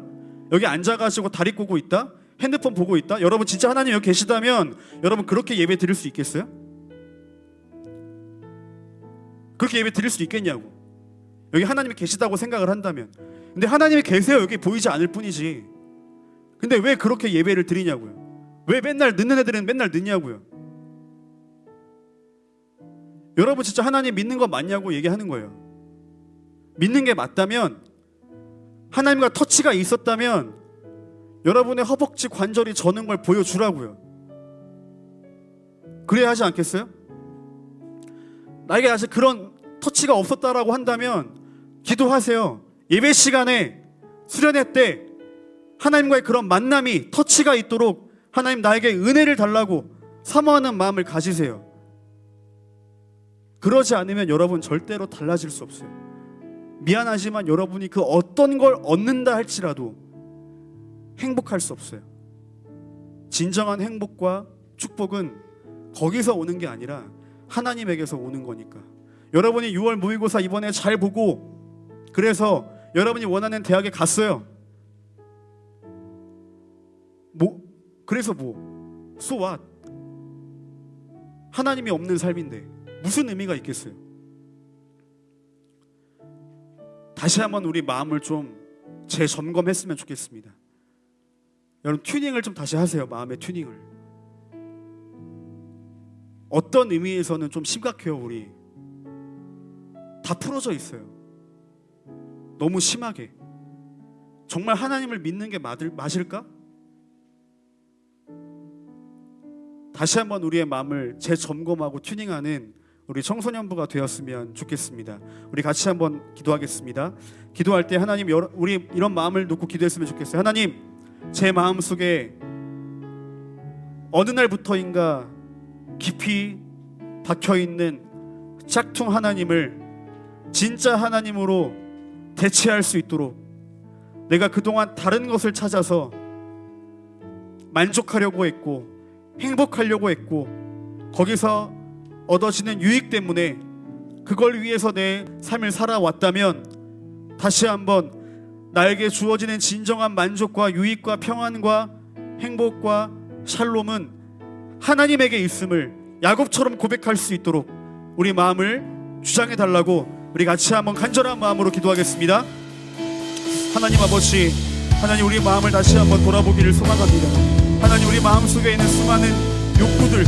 여기 앉아가지고 다리 꼬고 있다? 핸드폰 보고 있다? 여러분 진짜 하나님 여기 계시다면 여러분 그렇게 예배 드릴 수 있겠어요? 그렇게 예배 드릴 수 있겠냐고. 여기 하나님이 계시다고 생각을 한다면. 근데 하나님이 계세요. 여기 보이지 않을 뿐이지. 근데 왜 그렇게 예배를 드리냐고요. 왜 맨날 늦는 애들은 맨날 늦냐고요. 여러분 진짜 하나님 믿는 거 맞냐고 얘기하는 거예요. 믿는 게 맞다면, 하나님과 터치가 있었다면 여러분의 허벅지 관절이 저는 걸 보여주라고요. 그래야 하지 않겠어요? 나에게 아직 그런 터치가 없었다라고 한다면 기도하세요. 예배 시간에 수련회 때 하나님과의 그런 만남이 터치가 있도록 하나님 나에게 은혜를 달라고 사모하는 마음을 가지세요. 그러지 않으면 여러분 절대로 달라질 수 없어요. 미안하지만 여러분이 그 어떤 걸 얻는다 할지라도 행복할 수 없어요. 진정한 행복과 축복은 거기서 오는 게 아니라 하나님에게서 오는 거니까. 여러분이 6월 모의고사 이번에 잘 보고 그래서 여러분이 원하는 대학에 갔어요. 그래서 so what? 하나님이 없는 삶인데 무슨 의미가 있겠어요? 다시 한번 우리 마음을 좀 재점검했으면 좋겠습니다. 여러분 튜닝을 좀 다시 하세요. 마음의 튜닝을. 어떤 의미에서는 좀 심각해요. 우리 다 풀어져 있어요. 너무 심하게. 정말 하나님을 믿는 게 맞을까? 다시 한번 우리의 마음을 재점검하고 튜닝하는 우리 청소년부가 되었으면 좋겠습니다. 우리 같이 한번 기도하겠습니다. 기도할 때 하나님, 우리 이런 마음을 놓고 기도했으면 좋겠어요. 하나님, 제 마음속에 어느 날부터인가 깊이 박혀있는 짝퉁 하나님을 진짜 하나님으로 대체할 수 있도록 내가 그동안 다른 것을 찾아서 만족하려고 했고 행복하려고 했고 거기서 얻어지는 유익 때문에 그걸 위해서 내 삶을 살아왔다면 다시 한번 나에게 주어지는 진정한 만족과 유익과 평안과 행복과 샬롬은 하나님에게 있음을 야곱처럼 고백할 수 있도록 우리 마음을 주장해 달라고 우리 같이 한번 간절한 마음으로 기도하겠습니다. 하나님 아버지, 하나님 우리 마음을 다시 한번 돌아보기를 소망합니다. 하나님 우리 마음속에 있는 수많은 욕구들,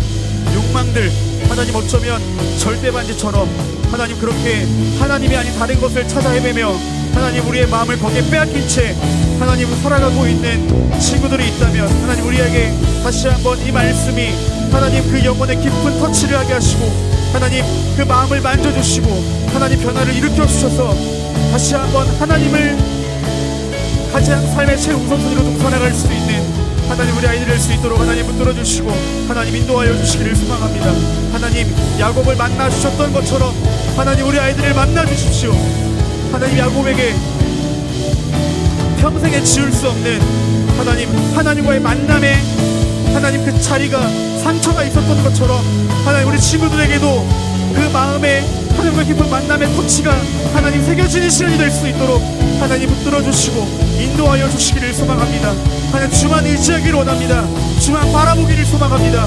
욕망들, 하나님 어쩌면 절대반지처럼 하나님 그렇게 하나님이 아닌 다른 것을 찾아 헤매며 하나님 우리의 마음을 거기에 빼앗긴 채 하나님을 살아가고 있는 친구들이 있다면 하나님 우리에게 다시 한번 이 말씀이 하나님 그 영혼의 깊은 터치를 하게 하시고 하나님 그 마음을 만져주시고 하나님 변화를 일으켜주셔서 다시 한번 하나님을 가장 삶의 최우선순위로 동선해갈 수 있는 하나님 우리 아이들이 될 수 있도록 하나님 붙들어 주시고 하나님 인도하여 주시기를 소망합니다. 하나님 야곱을 만나 주셨던 것처럼 하나님 우리 아이들을 만나 주십시오. 하나님 야곱에게 평생에 지울 수 없는 하나님과의 만남에 하나님 그 자리가 상처가 있었던 것처럼 하나님 우리 친구들에게도 그 마음에 하나님과 깊은 만남의 터치가 하나님 새겨지는 시간이 될 수 있도록 하나님 붙들어 주시고 인도하여 주시기를 소망합니다. 하나님 주만 의지하기를 원합니다. 주만 바라보기를 소망합니다.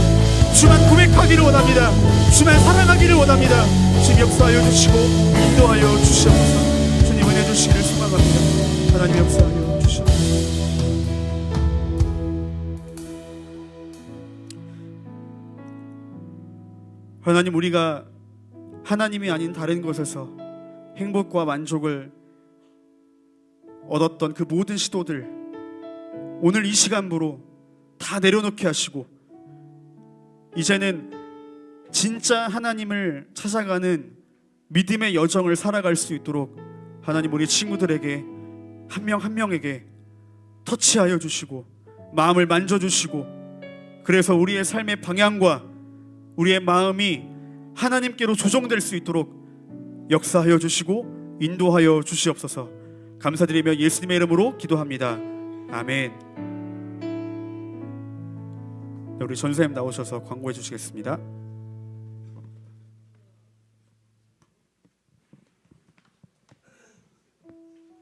주만 고백하기를 원합니다. 주만 사랑하기를 원합니다. 주님 역사하여 주시고 인도하여 주시옵소서. 주님 은혜 주시기를 소망합니다. 하나님 역사하여 주시옵소서. 하나님 우리가 하나님이 아닌 다른 곳에서 행복과 만족을 얻었던 그 모든 시도들 오늘 이 시간부로 다 내려놓게 하시고 이제는 진짜 하나님을 찾아가는 믿음의 여정을 살아갈 수 있도록 하나님 우리 친구들에게 한 명 한 명에게 터치하여 주시고 마음을 만져주시고 그래서 우리의 삶의 방향과 우리의 마음이 하나님께로 조정될 수 있도록 역사하여 주시고 인도하여 주시옵소서. 감사드리며 예수님의 이름으로 기도합니다. 아멘. 우리 전사님 나오셔서 광고해 주시겠습니다.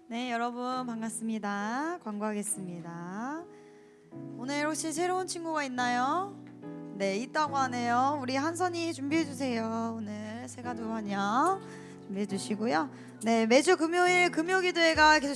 네, 여러분 반갑습니다. 광고하겠습니다. 오늘 혹시 새로운 친구가 있나요? 네, 있다고 하네요. 우리 한선이 준비해 주세요. 오늘 세가도 환영 준비해 주시고요. 네, 매주 금요일 금요기도회가 계속